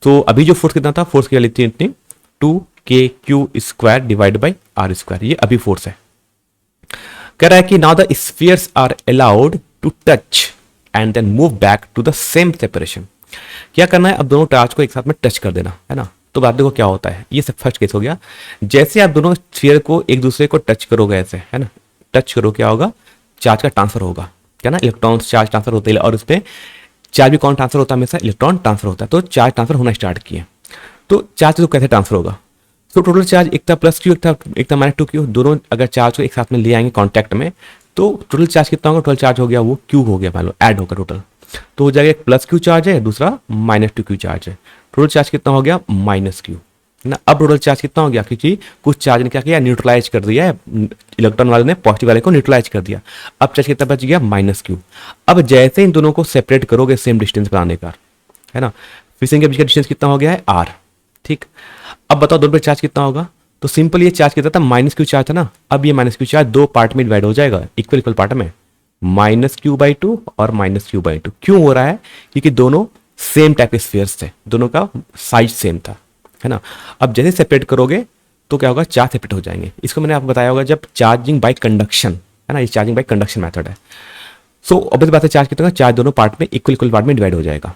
तो अभी जो फोर्स कितना था, फोर्स की वैल्यू थी इतनी 2kq square divide by r square, ये अभी फोर्स है। कह रहा है कि now the spheres are allowed to touch and then move back to the same separation. क्या करना है, अब दोनों चार्ज को एक साथ में टच कर देना है ना। तो बात देखो क्या होता है, ये सब फर्स्ट केस हो गया। जैसे आप दोनों स्फीयर को एक दूसरे को टच करोगे ऐसे, है ना, टच करो, क्या होगा, चार्ज का ट्रांसफर होगा, क्या ना, इलेक्ट्रॉन चार्ज ट्रांसफर होते हैं, और उसमें चार्ज भी कौन ट्रांसफर होता है, हमेशा इलेक्ट्रॉन ट्रांसफर होता है। तो चार्ज ट्रांसफर होना स्टार्ट किए, तो चार्ज तो कैसे ट्रांसफर होगा, तो टोटल चार्ज एक था प्लस क्यू एक था -2q, दोनों अगर चार्ज को एक साथ में ले आएंगे कॉन्टैक्ट में तो टोटल चार्ज कितना होगा, टोटल चार्ज हो गया वो क्यू हो गया, मान लो ऐड होगा टोटल, तो हो जाएगा एक प्लस क्यू चार्ज है, दूसरा -2q चार्ज है, टोटल चार्ज कितना हो गया -q ना। अब टोटल चार्ज कितना हो गया, क्योंकि कुछ चार्ज ने क्या किया, न्यूट्रलाइज कर दिया है, इलेक्ट्रॉन वाले ने पॉजिटिव वाले को न्यूट्रलाइज कर दिया। अब चार्ज कितना बच गया -q। अब जैसे इन दोनों को सेपरेट करोगे सेम डिस्टेंस बनाने का, है ना, फिर से इनके बीच का डिस्टेंस कितना हो गया है r, ठीक। अब बताओ दोनों पे चार्ज कितना होगा, तो सिंपल ये चार्ज कितना था, -q चार्ज था ना, अब ये -q चार्ज दो पार्ट में डिवाइड हो जाएगा, इक्वल इक्वल पार्ट में, -q/2 और -q/2। क्यों हो रहा है, क्योंकि दोनों सेम टाइप के स्फीयर्स थे, दोनों का साइज सेम था, है ना। अब जैसे सेपरेट करोगे तो क्या होगा, चार्ज सेपरेट हो जाएंगे। इसको मैंने आपको बताया होगा जब चार्जिंग बाय कंडक्शन, है ना, ये चार्जिंग बाय कंडक्शन मेथड है। सो ऑब्वियस बात है चार्ज कितना होगा, चार्ज दोनों पार्ट में इक्वल इक्वल पार्ट में डिवाइड हो जाएगा,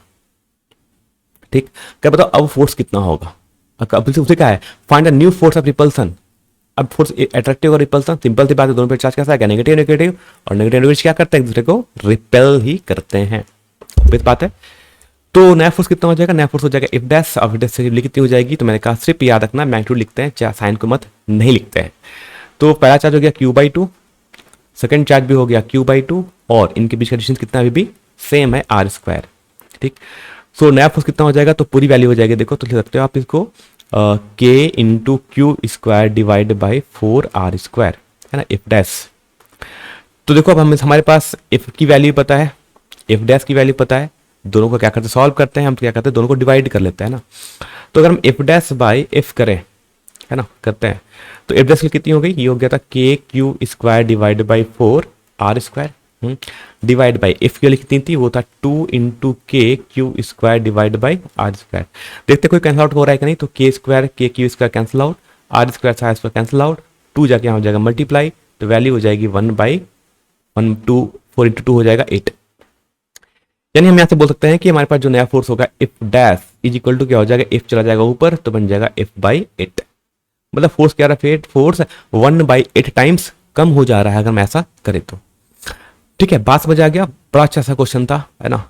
ठीक। क्या बताओ अब फोर्स कितना होगा, अब उसे क्या है, find the new force of repulsion. अब फोर्स अट्रैक्टिव और रिपल्सन, सिंपल सी बात है, दोनों पे चार्ज कैसा है, नेगेटिव नेगेटिव, और नेगेटिव क्या करते हैं, एक दूसरे को रिपेल ही करते हैं, ऑब्वियस बात है। तो नया फोर्स कितना हो जाएगा, नया फोर्स हो जाएगा इफ डैश, और डैश से कितनी हो जाएगी, तो मैंने कहा सिर्फ याद रखना मैग्नीट्यूड लिखते हैं, चाहे साइन को मत नहीं लिखते हैं। तो पहला चार्ज हो गया q/2, सेकंड चार्ज भी हो गया q/2, और इनके बीच का डिस्टेंस कितना अभी भी सेम है r², ठीक। सो नया फोर्स कितना हो जाएगा, तो पूरी वैल्यू हो जाएगी, देखो तो लिख सकते हो आप इसको k into Q square divide by 4r², है ना, इफ डैश। तो देखो अब हमारे पास इफ की वैल्यू पता है, इफ डैश की वैल्यू पता है, दोनों को क्या करते हैं, सॉल्व करते हैं हम, क्या करते हैं, दोनों को डिवाइड कर लेते हैं ना। तो अगर हम इफ डैश बाई इफ करें, है ना, करते हैं, तो इफ डैश की कितनी हो गई, ये हो गया था k² divide by 4r², divide by if की वैल्यू कितनी थी, वो था 2 into k² divide by r²। देखते कोई कैंसिल आउट हो रहा है कि नहीं, तो k² k² cancel out, r² cancel out, 2 जाके यहाँ हो जाएगा मल्टीप्लाई, तो वैल्यू हो जाएगी 1/1 2 4 इंटू 2 हो जाएगा 8। यानी हम यहाँ से बोल सकते हैं कि हमारे पास जो नया फोर्स होगा if dash is equal to क्या हो जाएगा, इफ चला जाएगा ऊपर तो बन जाएगा f/8, मतलब फोर्स क्या रहा है, फोर्स 1/8 टाइम्स कम हो जा रहा है अगर हम ऐसा करें तो, ठीक है। बात समझ आ गया, बड़ा अच्छा सा क्वेश्चन था, है ना।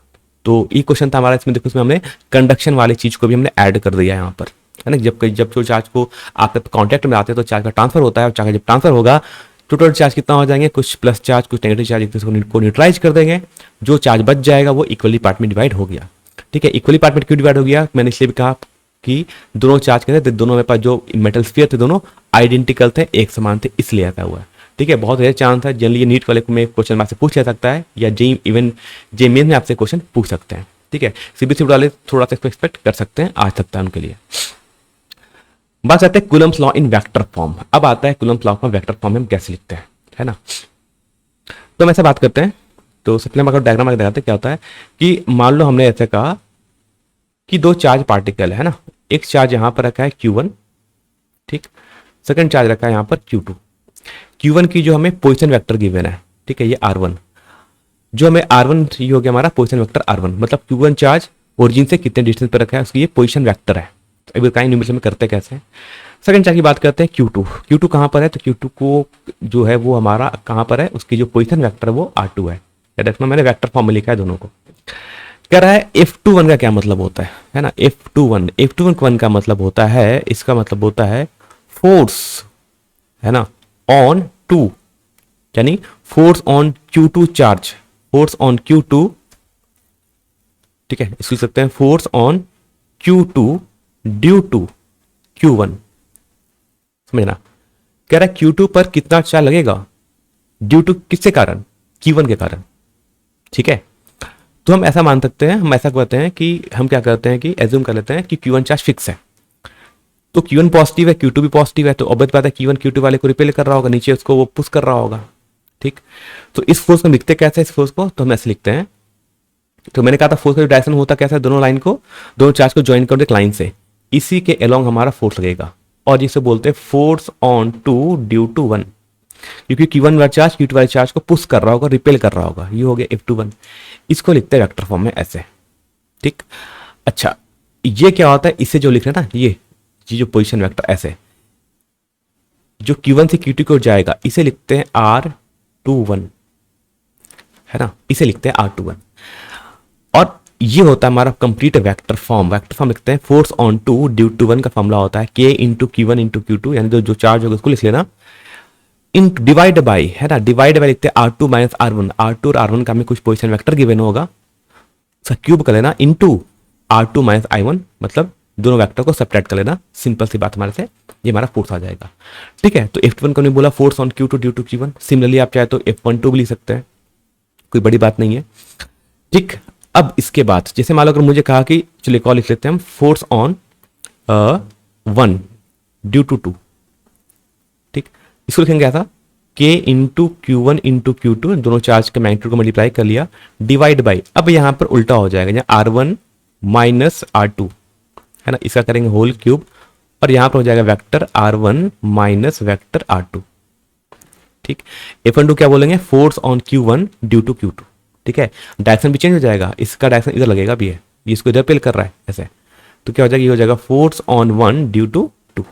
तो ये क्वेश्चन था हमारा, इसमें देखो इसमें हमने कंडक्शन वाली चीज को भी हमने ऐड कर दिया यहाँ पर, है ना। जब जो चार्ज को आपके कॉन्टैक्ट में आते हैं तो चार्ज का ट्रांसफर होता है, और चार्ज जब ट्रांसफर होगा टोटल चार्ज कितना हो जाएंगे, कुछ प्लस चार्ज कुछ नेगेटिव चार्ज एक दूसरे को न्यूट्रलाइज कर देंगे, जो चार्ज बच जाएगा वो इक्वली पार्ट में डिवाइड हो गया, ठीक है। इक्वली पार्ट में क्यों डिवाइड हो गया, मैंने इसलिए भी कहा कि दोनों चार्ज के थे, दोनों मेरे पास जो मेटल स्फीयर थे दोनों आइडेंटिकल थे, एक समान थे, इसलिए ऐसा हुआ, ठीक है। बहुत रेयर चांस है, जनरली ये नीट वाले में क्वेश्चन आपसे पूछ ले सकता है, या जे इवन जे मेन में आपसे क्वेश्चन पूछ सकते हैं, ठीक है। सीबीएसई वाले थोड़ा सा इसको एक्सपेक्ट कर सकते हैं, आ सकता है उनके लिए। बात करते हैं Coulomb's law in vector form. अब आता है कूलम्स लॉ का वेक्टर फॉर्म में हम कैसे लिखते हैं, है ना। तो हम ऐसे बात करते हैं, तो सबसे पहले डायग्राम आगे दिखाते हैं क्या होता है कि मान लो हमने ऐसे कहा कि दो चार्ज पार्टिकल है ना, एक चार्ज यहां पर रखा है q1, ठीक, सेकंड चार्ज रखा है यहां पर q2। q1 की जो हमें पोजीशन वेक्टर गिवन है, ठीक है, ये r1, जो हमें r1 ये हो गया हमारा पोजीशन वेक्टर r1, मतलब q1 चार्ज ओरिजिन से कितने डिस्टेंस पर रखा है उसकी ये पोजीशन वेक्टर है। तो अभी बताएं न्यूमेरिकल में करते कैसे हैं। सेकंड चार्ज की बात करते हैं q2 कहां पर है, तो q2 को जो है वो हमारा कहां पर है, उसकी जो पोजीशन वेक्टर है वो r2 है, याद रखना मैंने वेक्टर फॉर्म में लिखा है दोनों को। कह रहा है F21 का क्या मतलब होता है ना। F21 का मतलब होता है, इसका मतलब होता है फोर्स, है ना, ऑन टू, यानी force on Q2 charge, force on Q2, ठीक है, इसको लिख सकते हैं force on Q2 due to Q1। समझना, कह रहा है Q2 पर कितना चार्ज लगेगा ड्यू टू किसके कारण, Q1 के कारण। ठीक है, तो हम ऐसा मान सकते हैं, हम ऐसा करते हैं कि हम क्या करते हैं कि एज्यूम कर लेते हैं कि Q1 चार्ज फिक्स है, तो Q1 पॉजिटिव है, Q2 भी पॉजिटिव है, तो ऑब्वियस बात है Q1 Q2 वाले को रिपेल कर रहा होगा, नीचे उसको वो पुश कर रहा होगा। ठीक, तो इस फोर्स को लिखते कैसे, इस फोर्स को तो हम ऐसे लिखते हैं, तो मैंने कहा था फोर्स का डायरेक्शन होता कैसा है, दोनों लाइन को, दोनों चार्ज को ज्वाइन कर दो एक लाइन से, इसी के अलोंग हमारा फोर्स लगेगा, और जिसे बोलते हैं force on two due to 1, क्योंकि Q1 वाला चार्ज Q2 वाले चार्ज को पुश कर रहा होगा, रिपेल कर रहा होगा। ये हो गया F21, इसको लिखते हैं वेक्टर फॉर्म में ऐसे। ठीक, अच्छा ये क्या होता है, इसे जो लिख रहे हैं ना, ये जो पोजीशन वेक्टर ऐसे, जो Q1 से Q2 को जाएगा, इसे लिखते हैं R21, है ना, इसे लिखते हैं R21, और ये होता है हमारा complete vector form. Vector form लिखते हैं force on two due to 1 का फॉर्मूला होता है K into Q1 into Q2, यानी जो चार्ज होगा उसको लिख लेना, इन डिवाइड बाई, है ना, डिवाइड बाई लिखते हैं R2 माइनस R1, R2 और R1 का हमें कुछ पोजीशन वेक्टर गिवन होगा, क्यूब कर लेना इंटू R2 माइनस I1, मतलब दोनों वेक्टर को सब्ट्रैक्ट कर लेना, सिंपल सी बात हमारे से, ये हमारा फोर्स आ जाएगा। ठीक है, तो F21 को नहीं बोला force on Q2 due to Q1, similarly आप चाहे तो F12 भी लिख सकते हैं, कोई बड़ी बात नहीं है। ठीक, अब इसके बाद जैसे मान लो अगर मुझे कहा कि चलिए कॉल लिख लेते हैं हम, फोर्स ऑन 1 ड्यू टू 2, ठीक, इसको लिखेंगे ऐसा, K into Q1 into Q2, दोनों चार्ज के मैग्नीट्यूड को मल्टीप्लाई कर लिया, डिवाइड बाई, अब यहां पर उल्टा हो जाएगा, यहाँ R1 माइनस R2, है ना, इसका करेंगे होल क्यूब, और यहां पर हो जाएगा vector R1 minus vector R2। ठीक, F12 क्या बोलेंगे, force on Q1 due to Q2। ठीक है, डायरेक्शन भी चेंज हो जाएगा, इसका डायरेक्शन इधर लगेगा भी है, ये इसको इधर पेल कर रहा है ऐसे, तो क्या हो जाएगा, ये हो जाएगा फोर्स ऑन 1 ड्यू टू 2।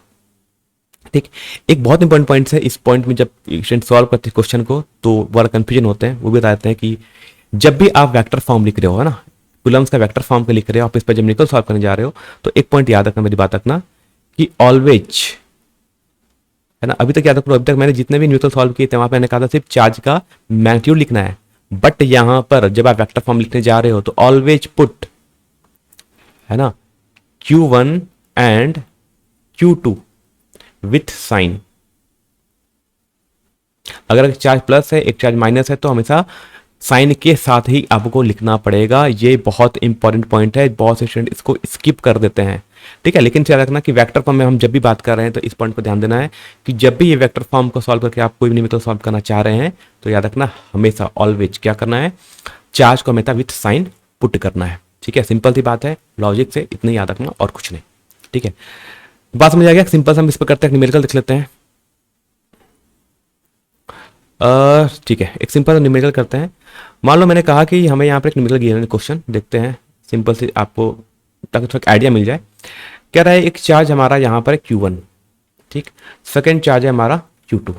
ठीक, एक बहुत इंपॉर्टेंट पॉइंट है, इस पॉइंट में जब स्टूडेंट सॉल्व करते हैं क्वेश्चन को तो बड़ा कंफ्यूजन होते हैं, वो भी बताते हैं कि जब भी आप वेक्टर फॉर्म लिख रहे हो, है ना, कूलम्स का वेक्टर फॉर्म पे लिख रहे हो, आप इस पर जब न्यूमेरिकल सॉल्व करने जा रहे हो, तो एक पॉइंट याद रखना, मेरी बात रखना कि ऑलवेज, है ना, अभी तक याद रखो, अभी तक मैंने जितने भी न्यूमेरिकल सॉल्व किए थे वहां पे मैंने कहा था सिर्फ चार्ज का मैग्नीट्यूड लिखना है, बट यहां पर जब आप वेक्टर फॉर्म लिखने जा रहे हो तो ऑलवेज पुट, है ना, Q1 and Q2 with sign. अगर एक चार्ज प्लस है एक चार्ज माइनस है तो हमेशा साइन के साथ ही आपको लिखना पड़ेगा। ये बहुत इंपॉर्टेंट पॉइंट है, बहुत से स्टूडेंट इसको स्किप कर देते हैं। ठीक है, लेकिन याद रखना कि वेक्टर फॉर्म में हम जब भी बात कर रहे हैं तो इस पॉइंट पर ध्यान देना है कि जब भी ये वेक्टर फॉर्म को सॉल्व करके आप कोई भी न्यूमेरिकल सॉल्व करना चाह रहे हैं तो याद रखना हमेशा ऑलवेज क्या करना है, चार्ज को हमेशा विथ साइन पुट करना है। ठीक है, सिंपल सी बात है, लॉजिक से इतना याद रखना और कुछ नहीं। ठीक है, बात समझ आ गया। सिंपल से हम इस पर करते हैं, न्यूमेरिकल देख लेते हैं। ठीक है, एक सिंपल न्यूमेरिकल करते हैं। मान लो मैंने कहा कि हमें यहाँ पर एक न्यूमेरिकल गिवन क्वेश्चन देखते हैं, सिंपल से आपको ताकि थोड़ा आइडिया मिल जाए। कह रहा है एक चार्ज हमारा यहाँ पर है Q1, ठीक, सेकेंड चार्ज है हमारा Q2,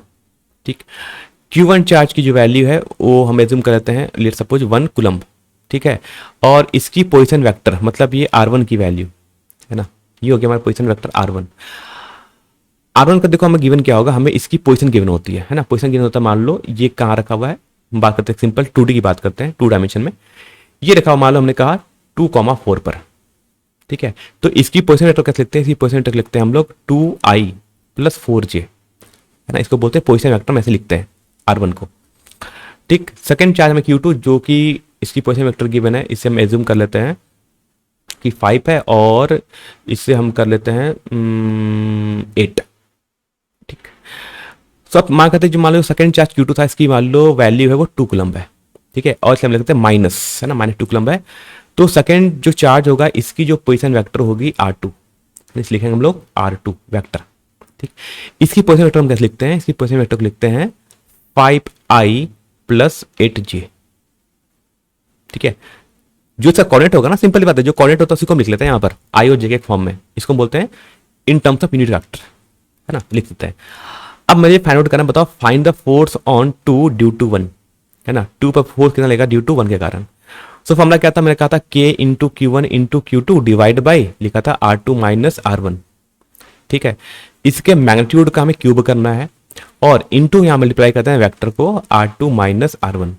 ठीक। Q1 चार्ज की जो वैल्यू है वो हम एज्यूम कर लेते हैं, लेट सपोज 1 कूलम्ब, ठीक है, और इसकी पोजीशन वेक्टर मतलब ये R1 की वैल्यू है ना, ये हो गया हमारा पोजीशन वेक्टर R1। R1 का देखो हमें गिवन क्या होगा, हमें इसकी पोजीशन गिवन होती है ना, पोजीशन गिवन होता है, मान लो ये कहाँ रखा हुआ है, हम बात करते हैं सिंपल 2D की बात करते हैं, 2 डायमेंशन में ये रखा हुआ, मान लो हमने कहा 2,4 पर, ठीक है, तो इसकी पोजीशन वेक्टर कैसे लिखते हैं, इसकी पोजीशन वेक्टर लिखते हैं हम लोग 2i प्लस 4j, है ना, इसको बोलते हैं पोजीशन वेक्टर में ऐसे लिखते हैं R1 को, ठीक। सेकंड चार्ज में Q2 जो कि इसकी पोजीशन वेक्टर गिवन है, इसे हम एज्यूम कर लेते हैं कि 5 है और इससे हम कर लेते हैं 8, ठीक। सो अब मान करते हैं जो मान लो सेकंड चार्ज Q2 था, इसकी मान लो वैल्यू है वो 2 कूलम्ब है, ठीक है, और इसलिए हम लिखते हैं माइनस, है ना, -2 कूलम्ब है, तो सेकंड जो चार्ज होगा इसकी जो पोजीशन वेक्टर होगी R2, इस लिखेंगे हम लोग R2 वेक्टर, ठीक। इसकी पोजीशन वेक्टर हम कैसे लिखते हैं, इसकी पोजीशन वेक्टर को लिखते हैं 5i प्लस 8j, ठीक है। जो इसका कोऑर्डिनेट होगा ना, सिंपल बात है, जो कोऑर्डिनेट होता है उसी को हम लिख लेते हैं यहाँ पर i और j के फॉर्म में, इसको बोलते हैं in terms of unit vector, है ना, लिख देते हैं। अब मुझे फाइंड आउट करना, बताओ find the force on 2 due to 1, है ना। 2 पर फोर्स कितना लगेगा, ड्यू टू 1 के कारण। सो फॉर्मूला क्या था, मैंने कहा था K into Q1 into Q2 divide by लिखा था R2 माइनस R1, ठीक है। इसके मैग्नीट्यूड का हमें क्यूब करना है और इंटू यहाँ मल्टीप्लाई करते हैं वेक्टर को R2 माइनस R1।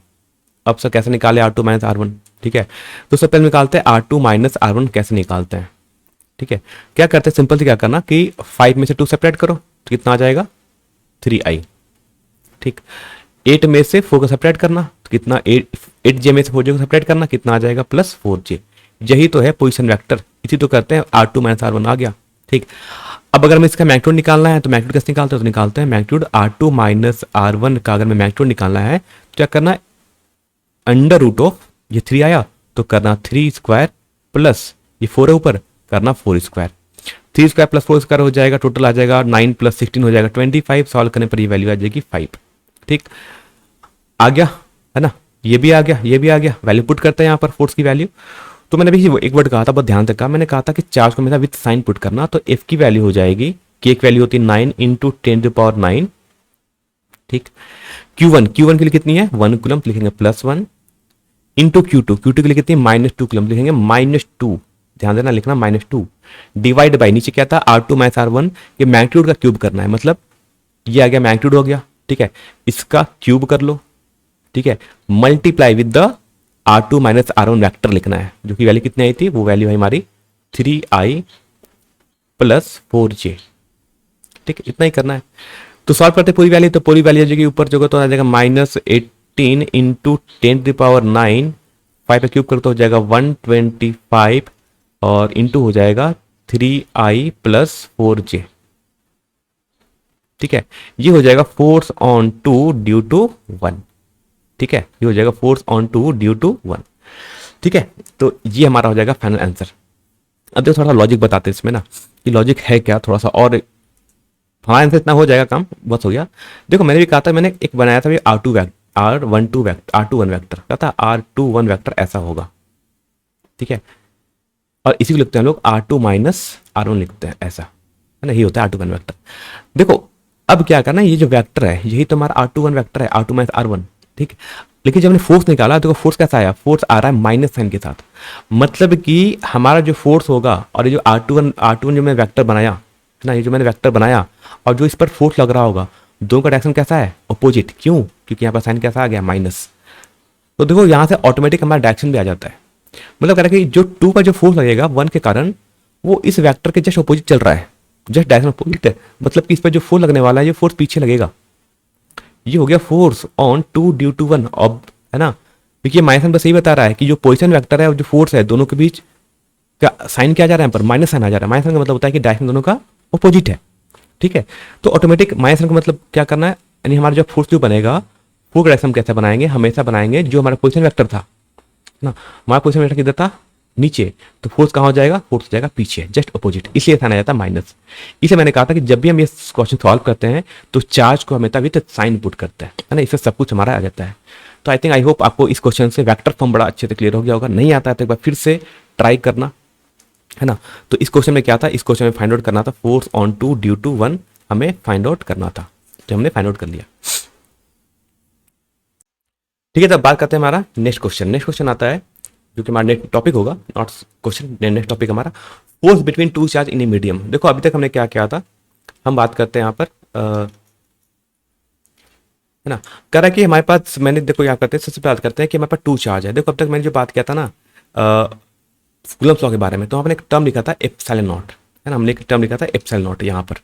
अब सर कैसे निकाले R2 माइनस R1, ठीक है। तो सबसे पहले निकालते हैं R2 माइनस R1 कैसे निकालते हैं, ठीक है। क्या करते हैं, सिंपल से क्या करना कि 5 में से 2 सेपरेट करो तो कितना आ जाएगा 3i, ठीक। 8 में से 4 को सेपरेट करना तो कितना 8j में से 4j को सेपरेट करना कितना आ जाएगा प्लस 4j। यही तो है पोजीशन वेक्टर, इसी तो करते हैं। R2 माइनस R1 आ गया, ठीक। अब अगर हमें इसका मैग्नीट्यूड निकालना है तो मैग्नीट्यूड कैसे निकालते हैं, तो निकालते हैं मैग्नीट्यूड R2 माइनस R1 का अगर मैं मैग्नीट्यूड निकालना है तो क्या करना है, अंडर रूट ऑफ ये 3 आया तो करना 3 स्क्वायर प्लस ये 4 है ऊपर करना 4 स्क्वायर। 3 स्क्वायर प्लस 4 स्क्वायर हो जाएगा, टोटल आ जाएगा 9 प्लस 16 हो जाएगा 25। सॉल्व करने पर ये वैल्यू आ जाएगी 5, ठीक। आ गया है ना, ये भी आ गया, ये भी आ गया। वैल्यू पुट करते हैं यहाँ पर फोर्स की वैल्यू। तो मैंने भी एक वर्ड कहा था, बहुत ध्यान से कहा, मैंने कहा था कि चार्ज को हमेशा विद साइन पुट करना। तो एफ की वैल्यू हो जाएगी, के की वैल्यू होती है 9 इंटू 10⁻9, ठीक। Q1 के लिए कितनी है 1 कूलम, लिखेंगे +1 इंटू Q2 के लिए कितनी है -2 कूलम, लिखेंगे -2, ध्यान देना लिखना -2 डिवाइड बाई नीचे क्या था R2 माइनस R1, ये मैग्नीट्यूड का क्यूब करना है, मतलब ये आ गया मैग्नीट्यूड हो गया, ठीक है। इसका क्यूब कर लो, ठीक है, multiply with the R2 minus R1 vector लिखना है, जो कि वैल्यू कितनी आई थी, वो वैल्यू है हमारी 3i प्लस 4j, ठीक है। इतना ही करना है। तो सॉल्व करते पूरी वैल्यू, तो पूरी वैल्यू आ जाएगी ऊपर जो तो आ जाएगा -18 इंटू 10⁻9, 5 का क्यूब करते तो हो जाएगा 125 और इंटू हो जाएगा 3i प्लस 4j, ठीक है। ये हो जाएगा फोर्स ऑन 2 ड्यू टू 1, ठीक है। ये हो जाएगा फोर्स ऑन 2 ड्यू टू 1, ठीक है। तो ये हमारा हो जाएगा फाइनल आंसर। अब देखो थोड़ा लॉजिक बताते हैं इसमें ना कि लॉजिक है क्या, थोड़ा सा और हमारा आंसर इतना हो जाएगा, काम बस हो गया। देखो मैंने भी कहा था, मैंने एक बनाया था R21 वेक्टर, कहा था R21 वेक्टर ऐसा होगा, ठीक है। और इसी को लिखते हैं लोग R2 माइनस R1 लिखते हैं, ऐसा है ना, यही होता है R21 वेक्टर। देखो अब क्या करना है, ये जो वेक्टर है यही तो हमारा R21 वेक्टर है, R2 माइनस R1, ठीक। लेकिन जब हमने फोर्स निकाला देखो फोर्स कैसा आया, फोर्स आ रहा है माइनस साइन के साथ, मतलब कि हमारा जो फोर्स होगा और ये जो R21 जो मैंने वेक्टर बनाया है ना, ये जो मैंने वेक्टर बनाया और जो इस पर फोर्स लग रहा होगा, दोनों का डायरेक्शन कैसा है, अपोजिट। क्यों, क्योंकि यहाँ पर साइन कैसा आ गया माइनस। तो देखो यहाँ से ऑटोमेटिक हमारा डायरेक्शन भी आ जाता है, मतलब कह रहा है कि जो 2 पर जो फोर्स लगेगा 1 के कारण वो इस वेक्टर के जस्ट अपोजिट चल रहा है, जस्ट डायरेक्शन अपोजिट है, मतलब कि इस पर जो फोर्स लगने वाला है ये फोर्स पीछे लगेगा। ये हो गया फोर्स ऑन 2 ड्यू टू 1, अब है ना, क्योंकि माइनस साइन बस यही बता रहा है कि जो पोजीशन वेक्टर है और जो फोर्स है दोनों के बीच का साइन क्या जा रहा है, यहाँ पर माइनस साइन आ जा रहा है। माइनस साइन का मतलब होता है कि डायरेक्शन दोनों का अपोजिट है, ठीक है। तो ऑटोमेटिक माइनस साइन का मतलब क्या करना है, यानी हमारा जो फोर्स जो बनेगा वो डायरेक्शन कैसे बनाएंगे, हमेशा बनाएंगे जो हमारा पोजीशन वेक्टर था ना, हमारा पोजीशन वेक्टर किधर था, नीचे, तो फोर्स कहाँ हो जाएगा, फोर्स हो जाएगा पीछे, जस्ट अपोजिट, इसलिए साइन आ जाता है माइनस। इसलिए मैंने कहा था कि जब भी हम ये क्वेश्चन सॉल्व करते हैं तो चार्ज को हमेशा विद साइन पुट करते हैं, है ना, इससे सब कुछ हमारा आ जाता है। तो आई थिंक आई होप आपको इस क्वेश्चन से वेक्टर फॉर्म बड़ा अच्छे से क्लियर हो गया होगा। नहीं आता है तो एक बार फिर से ट्राई करना, है ना। तो इस क्वेश्चन में क्या था, इस क्वेश्चन में फाइंड आउट करना था फोर्स ऑन 2 ड्यू टू 1, हमें फाइंड आउट करना था, तो हमने फाइंड आउट कर लिया, ठीक है। तब बात करते हैं हमारा नेक्स्ट क्वेश्चन। नेक्स्ट क्वेश्चन आता है जो कि हमारा नेक्स्ट टॉपिक होगा, नॉट क्वेश्चन, नेक्स्ट टॉपिक हमारा force between 2 charge in a medium. देखो अभी तक हमने क्या किया था, हम बात करते हैं यहाँ पर है ना, कह रहा है कि हमारे पास, मैंने देखो यहाँ करते हैं, सबसे पहले बात करते हैं कि हमारे पास 2 चार्ज है। देखो अब तक मैंने जो बात किया था ना कूलम्ब्स लॉ के बारे में, तो हमने एक टर्म लिखा था एप्सिलॉन नॉट, है ना, हमने एक टर्म लिखा था एप्सिलॉन नॉट यहाँ पर,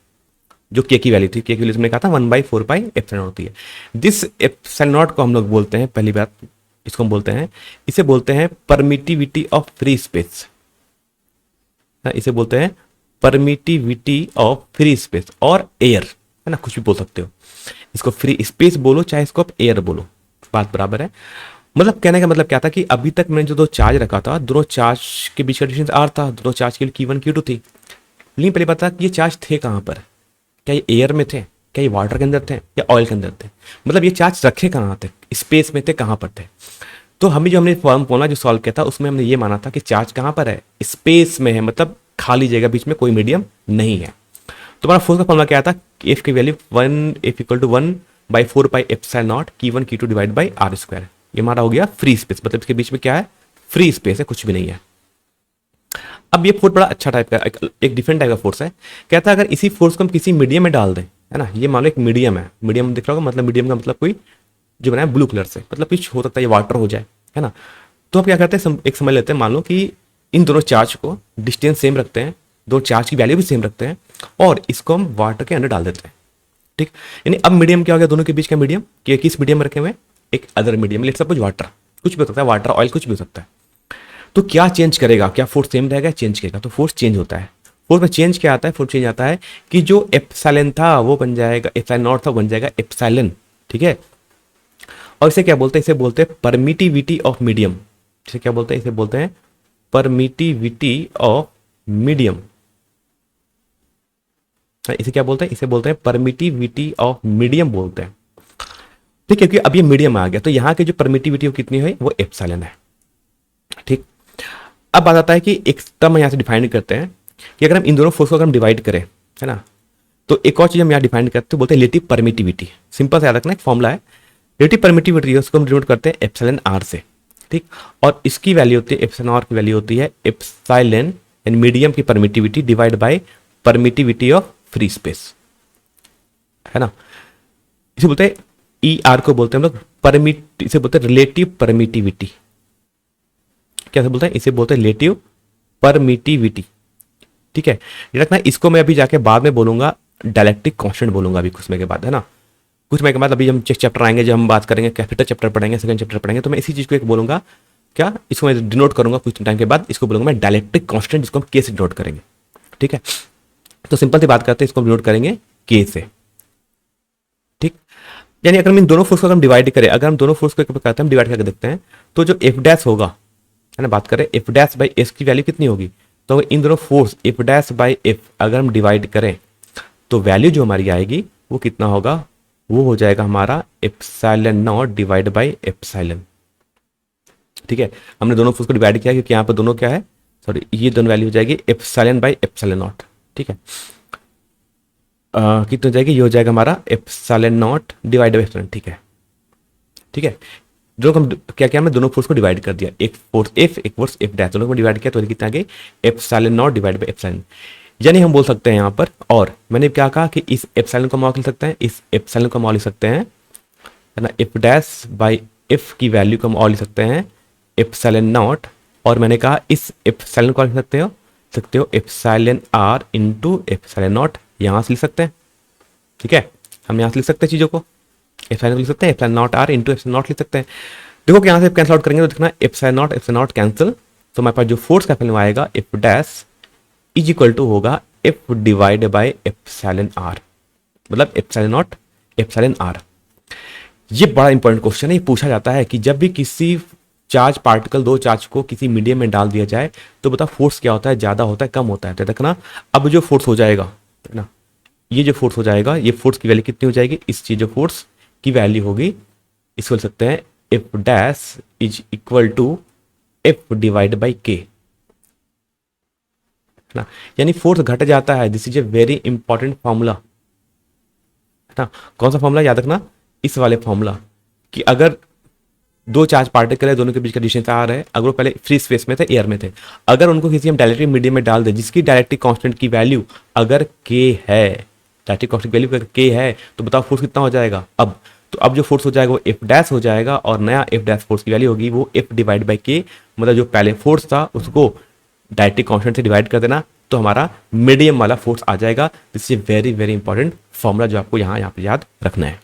जो के की वैल्यू थी, के की वैल्यू हमने कहा था 1/4 पाई एप्सिलॉन होती है। दिस एप्सिलॉन नॉट को हम लोग बोलते हैं, पहली बात इसको हम बोलते हैं, इसे बोलते हैं परमिटिविटी ऑफ फ्री स्पेस, इसे बोलते हैं परमिटिविटी ऑफ फ्री स्पेस और एयर, है ना, कुछ भी बोल सकते हो, इसको फ्री स्पेस बोलो चाहे इसको आप एयर बोलो, बात बराबर है। मतलब कहने का मतलब क्या था कि अभी तक मैंने जो 2 चार्ज रखा था, दोनों चार्ज के बीच का डिस्टेंस r था, दोनों चार्ज के लिए Q1 Q2 थी। लेकिन पहले पता कि ये चार्ज थे कहाँ पर, क्या ये एयर में थे, क्या ये वाटर के अंदर थे या ऑयल के अंदर थे, मतलब ये चार्ज रखे कहाँ थे, स्पेस में थे, कहाँ पर थे। तो हमने फॉर्मूला जो सॉल्व किया था उसमें हमने ये माना था कि चार्ज कहाँ पर है, स्पेस में है, मतलब खाली जगह, बीच में कोई मीडियम नहीं है। तो हमारा फोर्स का फॉर्मूला क्या था, एफ की value 1 F = 1/4 pi epsilon not Q1 Q2 divide by r², ये हमारा हो गया फ्री स्पेस, मतलब इसके बीच में क्या है, फ्री स्पेस है, कुछ भी नहीं है। अब ये फोर्स बड़ा अच्छा टाइप का, एक डिफरेंट टाइप का फोर्स है। कहता है अगर इसी फोर्स को हम किसी मीडियम में डाल दें, है ना, ये मान लो एक मीडियम है, मीडियम दिख रहा होगा, मतलब मीडियम का मतलब कोई जो बनाया ब्लू कलर से, मतलब कुछ हो सकता है ये वाटर हो जाए, है ना। तो हम क्या करते हैं, एक समझ लेते हैं, मान लो कि इन दोनों चार्ज को डिस्टेंस सेम रखते हैं, दो चार्ज की वैल्यू भी सेम रखते हैं, और इसको हम वाटर के अंदर डाल देते हैं, ठीक। यानी अब मीडियम क्या हो गया, दोनों के बीच का मीडियम, कि किस मीडियम में रखे हुए, एक other medium, let's suppose water, कुछ भी हो सकता है, वाटर ऑयल कुछ भी हो सकता है। तो क्या चेंज करेगा, क्या फोर्स सेम रहेगा, चेंज करेगा, तो फोर्स चेंज होता है। फोर्स में चेंज क्या आता है, फोर्स चेंज आता है कि जो एप्सिलॉन था वो बन जाएगा, एप्सिलॉन नॉट था बन जाएगा एप्सिलॉन, ठीक है। और इसे क्या बोलते हैं, इसे बोलते हैं परमिटिविटी ऑफ मीडियम। इसे क्या बोलते हैं, इसे बोलते हैं परमिटिविटी ऑफ मीडियम। इसे क्या बोलते हैं, इसे बोलते हैं परमिटिविटी ऑफ मीडियम बोलते हैं, ठीक है। क्योंकि अब ये मीडियम आ गया, तो यहाँ की जो परमिटिविटी कितनी है, वो एप्सिलॉन है, ठीक। अब बात आता है कि एक टर्म यहाँ से डिफाइन करते हैं कि अगर हम इन दोनों फोर्स को अगर हम डिवाइड करें, है ना, तो एक और चीज हम यहाँ डिफाइन करते हैं, बोलते हैं रिलेटिव परमिटिविटी। सिंपल से याद रखना, एक फॉर्मूला है, रिलेटिव परमिटिविटी, उसको हम डिनोट करते हैं एप्सिलॉन आर से, ठीक। और इसकी वैल्यू होती है, एप्सिलॉन आर की वैल्यू होती है एप्सिलॉन एंड मीडियम की permittivity divide by permittivity of free space, है ना। इसे बोलते हैं ई आर को बोलते हैं हम लोग परमिट, इसे बोलते हैं रिलेटिव परमिटिविटी। क्या बोलते हैं, इसे बोलते हैं रिलेटिव परमिटिविटी, ठीक है। ये रखना, इसको मैं अभी जाके बाद में बोलूंगा डायलेक्ट्रिक कांस्टेंट बोलूंगा अभी कुछ समय के बाद, है ना। कुछ समय के बाद अभी हम चैप्टर आएंगे, जब हम बात करेंगे कैपिटल चैप्टर पढ़ेंगे, सेकंड चैप्टर पढ़ेंगे, तो मैं इसी चीज को एक बोलूंगा, क्या, इसको मैं डिनोट करूंगा कुछ टाइम के बाद, इसको बोलूंगा मैं डायलेक्ट्रिक कांस्टेंट, जिसको हम के से डिनोट करेंगे, ठीक है। तो सिंपल सी बात करते हैं, इसको हम डिनोट करेंगे के से, ठीक। यानी अगर हम इन दोनों फोर्स को हम डिवाइड करें, अगर हम दोनों फोर्स को करते हैं, हम डिवाइड करके देखते हैं, तो जो एफ डैश होगा, है ना, बात करें एफ डैश बाई एस की वैल्यू कितनी होगी, तो इन दोनों force F dash by F अगर हम डिवाइड करें, तो वैल्यू जो हमारी आएगी वो कितना होगा, वो हो जाएगा हमारा epsilon not divide by epsilon, ठीक है। हमने दोनों फोर्स को डिवाइड किया क्योंकि यहाँ पर दोनों क्या है, सॉरी, ये दोनों वैल्यू हो जाएगी एप्सिलॉन बाई एप्सिलॉन नॉट, ठीक है। कितना हो जाएगी, ये हो जाएगा हमारा epsilon not divide by epsilon, ठीक है, ठीक है। जो हम क्या किया, हमने दोनों फोर्स को डिवाइड कर दिया, एक फोर्स एफ, एक फोर्स एफ डैश, दोनों को डिवाइड किया, तो कितना आ गया epsilon not divide by epsilon. यानी हम बोल सकते हैं यहाँ पर, और मैंने क्या कहा कि इस एप्सिलॉन को मान लिख सकते हैं, इस एप्सिलॉन को मान लिख सकते हैं, है ना, एफ डैश बाई एफ की वैल्यू को हम और लिख सकते हैं एप्सिलॉन नॉट, और मैंने कहा इस एप्सिलॉन को लिख सकते हो epsilon r into epsilon naught, यहाँ से लिख सकते हैं, ठीक है। हम यहाँ से लिख सकते हैं चीज़ों को, एप्सिलॉन लिख सकते हैं epsilon naught r into epsilon naught लिख सकते हैं। देखो कि यहाँ से कैंसिल आउट करेंगे तो दिखना एप्सिलॉन नॉट कैंसिल, तो हमारे पास जो फोर्स का वैल्यू आएगा F dash is equal to होगा F divide by epsilon R, मतलब एप्सिलॉन नॉट एप्सिलॉन आर। ये बड़ा इंपॉर्टेंट क्वेश्चन है, ये पूछा जाता है कि जब भी किसी चार्ज पार्टिकल, दो चार्ज को किसी मीडियम में डाल दिया जाए, तो बता फोर्स क्या होता है, ज्यादा होता है कम होता है। तो देखना अब जो फोर्स हो जाएगा, है ना, ये जो फोर्स हो जाएगा, ये फोर्स की वैल्यू कितनी हो जाएगी, इस चीज जो फोर्स की वैल्यू होगी, इसको लिख सकते हैं F dash is equal to F divide by K, है ना। यानी फोर्स घट जाता है, this is a very important formula, है ना। कौन सा फॉर्मूला याद रखना, इस वाले फॉर्मूला, कि अगर दो चार्ज पार्टिकल है, दोनों के बीच का डिस्टेंस आर है, अगर वो पहले फ्री स्पेस में थे, एयर में थे, अगर उनको किसी हम डायरेक्ट्रिक मीडियम में डाल दें, जिसकी डायरेक्ट्रिक कांस्टेंट की वैल्यू अगर के है, डायरेक्ट्रिक कांस्टेंट वैल्यू अगर के है, तो बताओ फोर्स कितना हो जाएगा अब, तो अब जो फोर्स हो जाएगा वो एफ डैश हो जाएगा, और नया एफ डैश फोर्स की वैल्यू होगी वो एफ डिवाइड बाई के, मतलब जो पहले फोर्स था उसको डायरेक्ट्रिक कांस्टेंट से डिवाइड कर देना, तो हमारा मीडियम वाला फोर्स आ जाएगा। This is very very important formula जो आपको यहाँ पे याद रखना है।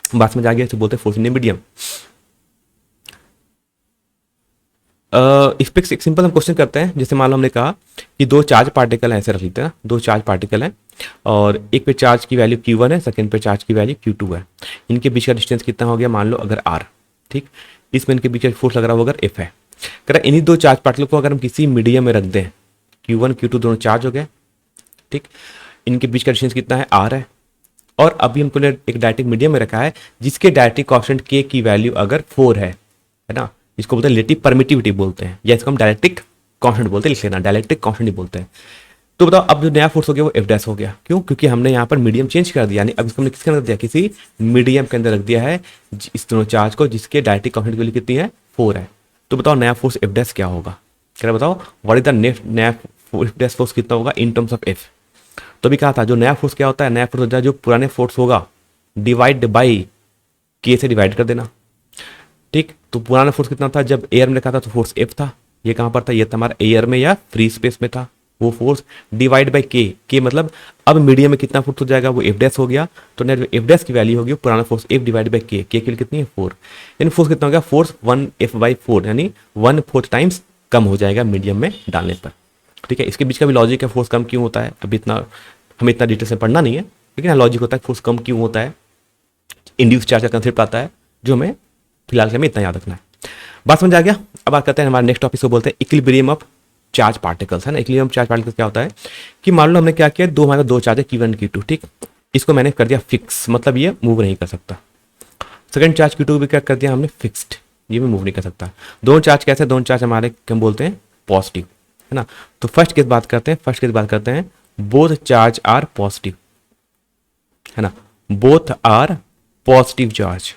बात में जाएगी, बोलते हैं फोर्स इन मीडियम। इस पे एक सिंपल हम क्वेश्चन करते हैं, जैसे मान लो हमने कहा कि दो चार्ज पार्टिकल हैं, ऐसे रख लेते हैं ना, दो चार्ज पार्टिकल हैं, और एक पे चार्ज की वैल्यू Q1 है, सेकंड पे चार्ज की वैल्यू Q2 है। इनके बीच का डिस्टेंस कितना हो गया, मान लो अगर R, ठीक, इसमें इनके बीच का फोर्स लग रहा होगा अगर F है। कह रहा इन्हीं दो चार्ज पार्टिकल को अगर हम किसी मीडियम में रख दें, Q1 Q2 दोनों चार्ज हो गए, ठीक, इनके बीच का डिस्टेंस कितना है, R है, और अभी हमको एक डायरेक्ट्रिक मीडियम में रखा है जिसके डायरेक्ट्रिक कांस्टेंट K की वैल्यू अगर 4 है ना, इसको बोलते हैं रिलेटिव परमिटिविटी बोलते हैं, या इसको हम डायलेक्ट्रिक कांस्टेंट बोलते हैं, लिख लेना डायलेक्ट्रिक कांस्टेंट ही बोलते हैं। तो बताओ अब जो नया फोर्स हो गया वो एफ डैश हो गया, क्यों? क्योंकि हमने यहाँ पर मीडियम चेंज कर दिया, यानी अब इसको हमने किसके अंदर रख दिया, किसी मीडियम के अंदर रख दिया है इस दोनों चार्ज को, जिसके डायरेक्टली कांस्टेंट की वैल्यू कितनी है, 4 है। तो बताओ नया फोर्स एफ डैश क्या होगा, क्या बताओ, व्हाट इज द नेक्स्ट नया एफ डैश फोर्स कितना होगा इन टर्म्स ऑफ एफ। तो अभी कहा था जो नया फोर्स क्या होता है, नया फोर्स होता है जो पुराने फोर्स होगा डिवाइड बाई के से डिवाइड कर देना, ठीक। तो पुराना फोर्स कितना था, जब एयर में लिखा था तो फोर्स एफ था, ये कहां पर था, ये था हमारा एयर में या फ्री स्पेस में था, वो फोर्स डिवाइड बाई के मतलब अब मीडियम में कितना फोर्स हो जाएगा, वो एफ डैश हो गया। तो नेट एफ डैश की वैल्यू होगी पुराना फोर्स एफ डिवाइड बाई के लिए कितनी है 4, यानी फोर्स कितना हो गया, फोर्स 1F/4 यानी 1/4 टाइम्स कम हो जाएगा मीडियम में डालने पर, ठीक है। इसके बीच का भी लॉजिक है, फोर्स कम क्यों होता है, अभी इतना हमें इतना डिटेल से पढ़ना नहीं है, लेकिन लॉजिक होता है फोर्स कम क्यों होता है, इंड्यूस चार्ज का कंसेप्ट आता है जो हमें फिलहाल के हमें इतना याद रखना है। बात समझ आ गया। अब बात करते हैं हमारे नेक्स्ट टॉपिक को बोलते हैं इक्विलिब्रियम ऑफ चार्ज पार्टिकल्स, है ना। इक्विलिब्रियम चार्ज पार्टिकल्स क्या होता है कि मान लो हमने क्या किया, हमारे दो चार्ज है Q1 Q2, ठीक। इसको मैंने कर दिया फिक्स, मतलब ये मूव नहीं कर सकता। सेकंड चार्ज Q2 भी क्या कर दिया हमने, फिक्स्ड, ये भी मूव नहीं कर सकता। दोनों चार्ज कैसे, दोनों चार्ज हमारे हम बोलते हैं पॉजिटिव, है ना। तो फर्स्ट केस बात करते हैं, बोथ चार्ज आर पॉजिटिव, है ना, बोथ आर पॉजिटिव चार्ज,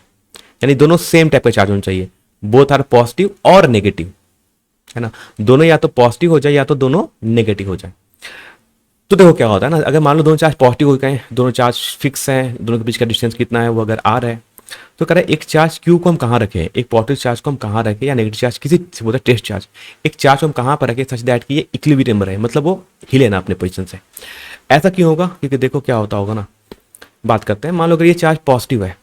यानी दोनों सेम टाइप का चार्ज होना चाहिए, बोथ आर पॉजिटिव और नेगेटिव, है ना। दोनों या तो पॉजिटिव हो जाए या तो दोनों नेगेटिव हो जाए। तो देखो क्या होता है ना, अगर मान लो दोनों चार्ज पॉजिटिव हो गए, दोनों चार्ज फिक्स हैं, दोनों के बीच का डिस्टेंस कितना है वो अगर आर है, तो कह रहा है एक चार्ज क्यू को हम कहाँ रखें, एक पॉजिटिव चार्ज को हम कहाँ रखें या नेगेटिव चार्ज किसी से बोलते हैं टेस्ट चार्ज, एक चार्ज को हम कहाँ पर रखें सच दैट कि ये इक्विलिब्रियम रहे, मतलब वो हिले ना अपने पोजीशन से। ऐसा क्यों होगा, क्योंकि देखो क्या होता होगा ना, बात करते हैं। मान लो अगर ये चार्ज पॉजिटिव है,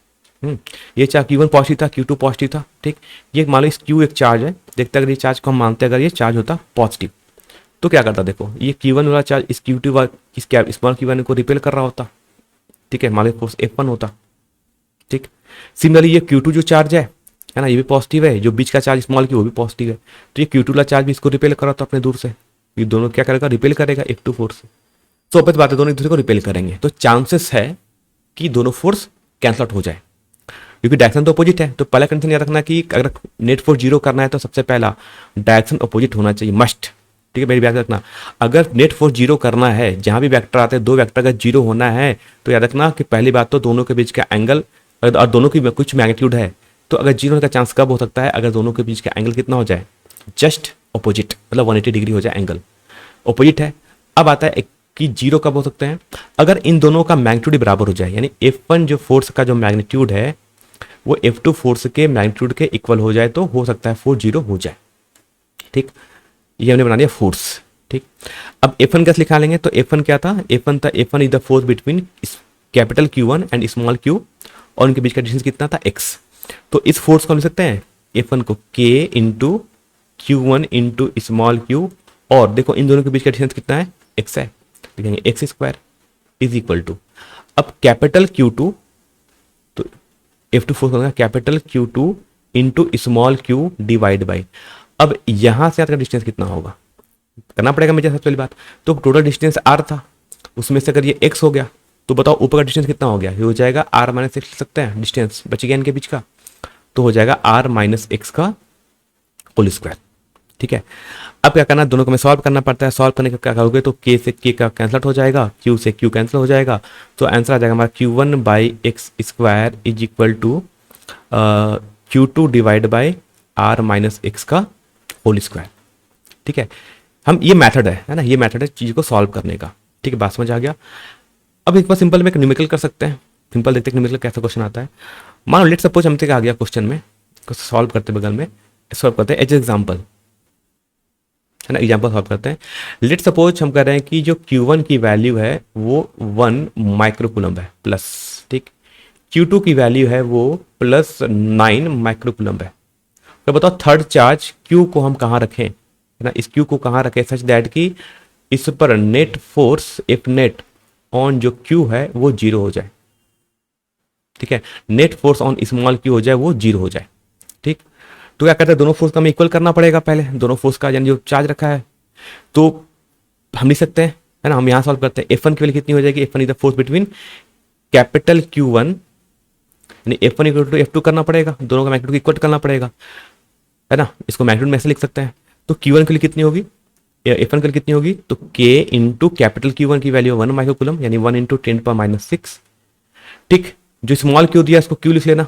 ये चार्ज Q1 पॉजिटिव था, Q2 पॉजिटिव था, ठीक। ये मान लो इस Q एक चार्ज है, देखते अगर ये चार्ज को हम मानते हैं अगर ये चार्ज होता पॉजिटिव, तो क्या करता, देखो ये Q1 वाला चार्ज इस Q2 इस स्मॉल Q1 को रिपेल कर रहा होता, ठीक है, मान लो फोर्स F1 होता, ठीक। सिमिलरली ये Q2 जो चार्ज है ना, ये भी पॉजिटिव है, जो बीच का चार्ज स्मॉल Q वो भी पॉजिटिव है, तो ये Q2 वाला चार्ज भी इसको रिपेल कर रहा होता अपने दूर से, ये दोनों क्या करेगा, रिपेल करेगा F2 फोर्स से। तो ऑब्वियस बात है दोनों एक दूसरे को रिपेल करेंगे, तो चांसेस है कि दोनों फोर्स कैंसल आउट हो जाए, क्योंकि डायरेक्शन तो अपोजिट है। तो पहला कंडीशन याद रखना कि अगर नेट फोर्स जीरो करना है तो सबसे पहला डायरेक्शन अपोजिट होना चाहिए, मस्ट, ठीक है। मेरी याद रखना, अगर नेट फोर्स जीरो करना है, जहां भी वेक्टर आते हैं दो वेक्टर अगर जीरो होना है, तो याद रखना कि पहली बात तो दोनों के बीच का एंगल और दोनों की कुछ मैग्नीट्यूड है, तो अगर जीरो होने का चांस कब हो सकता है, अगर दोनों के बीच का एंगल कितना हो जाए, जस्ट अपोजिट, मतलब 180 डिग्री हो जाए एंगल, अपोजिट है। अब आता है कि जीरो कब हो सकते हैं, अगर इन दोनों का मैग्नीट्यूड बराबर हो जाए, यानी F1 जो फोर्स का जो मैग्नीट्यूड है वो F2 फोर्स के मैग्नीट्यूड के इक्वल हो जाए, तो हो सकता है फोर्स जीरो हो जाए, ठीक। ये हमने बना दिया फोर्स, ठीक। अब F1 कैसे लिखा लेंगे, तो F1 क्या था, F1 था, F1 is the force between capital Q1 and small q, और उनके बीच का डिस्टेंस कितना था x। तो इस फोर्स को हम लिख सकते हैं F1 को K into Q1 into small q, और देखो इन दोनों के बीच का डिस्टेंस कितना है, x है, लिखेंगे x square is equal to, अब कैपिटल Q2, तो F2 फोर्स होगा capital Q2 into small q divide by, अब यहां से आपका डिस्टेंस कितना होगा करना पड़ेगा मुझे सबसे पहली बात। तो टोटल डिस्टेंस r था, उसमें से अगर ये x हो गया तो बताओ ऊपर का डिस्टेंस कितना हो गया, ये हो जाएगा r माइनस एक्स, लिख सकते हैं डिस्टेंस बच गया इनके बीच का, तो हो जाएगा r माइनस एक्स का होल स्क्वायर, ठीक है। अब क्या करना, दोनों को हमें सॉल्व करना पड़ता है, सॉल्व करने का क्या करोगे, तो k से k का कैंसल हो जाएगा, q से q कैंसिल हो जाएगा, तो आंसर आ जाएगा हमारा Q1 by x square is equal to Q2 divide by r minus x का होल स्क्वायर, ठीक है। हम ये मेथड है ना, ये मेथड है चीज को सॉल्व करने का, ठीक है, बात समझ आ गया। अब एक बार सिंपल में एक न्यूमेरिकल कर सकते हैं, सिंपल देखते हैं न्यूमेरिकल कैसा क्वेश्चन आता है। मान लो लेट सपोज हमसे आ गया क्वेश्चन में, सॉल्व करते बगल में सॉल्व करते हैं एज एग्जाम्पल, है ना, एग्जाम्पल सॉल्व करते हैं। लेट सपोज हम कह रहे हैं कि जो Q1 की वैल्यू है वो 1 माइक्रोकूलम्ब है प्लस, ठीक। Q2 की वैल्यू है वो प्लस 9 माइक्रोकूलम्ब है। तो बताओ थर्ड चार्ज Q को हम कहाँ रखें, है ना, इस Q को कहाँ रखें सच दैट कि इस पर net force if net on जो Q है वो जीरो हो जाए, ठीक है, net force on small q हो जाए वो जीरो हो जाए, ठीक। तो क्या करते हैं, दोनों फोर्स का हमें इक्वल करना पड़ेगा पहले, दोनों फोर्स का यानी जो चार्ज रखा है, तो हम लिख सकते हैं, है ना, हम यहां सॉल्व करते हैं। F1 की वैल्यू कितनी हो जाएगी, F1 is the force between capital Q1, यानी F1 इक्वल टू F2 करना पड़ेगा, दोनों का मैग्नीट्यूड इक्वल करना पड़ेगा, है ना, इसको मैग्नीट्यूड में ऐसे लिख सकते हैं। तो Q1 के लिए कितनी होगी, F1 की कितनी होगी, तो K इंटू कैपिटल Q1 की वैल्यू 1 माइक्रो कूलम, यानी 1 इंटू 10⁻⁶। ठीक, जो स्मॉल क्यू दिया इसको क्यू लिख लेना,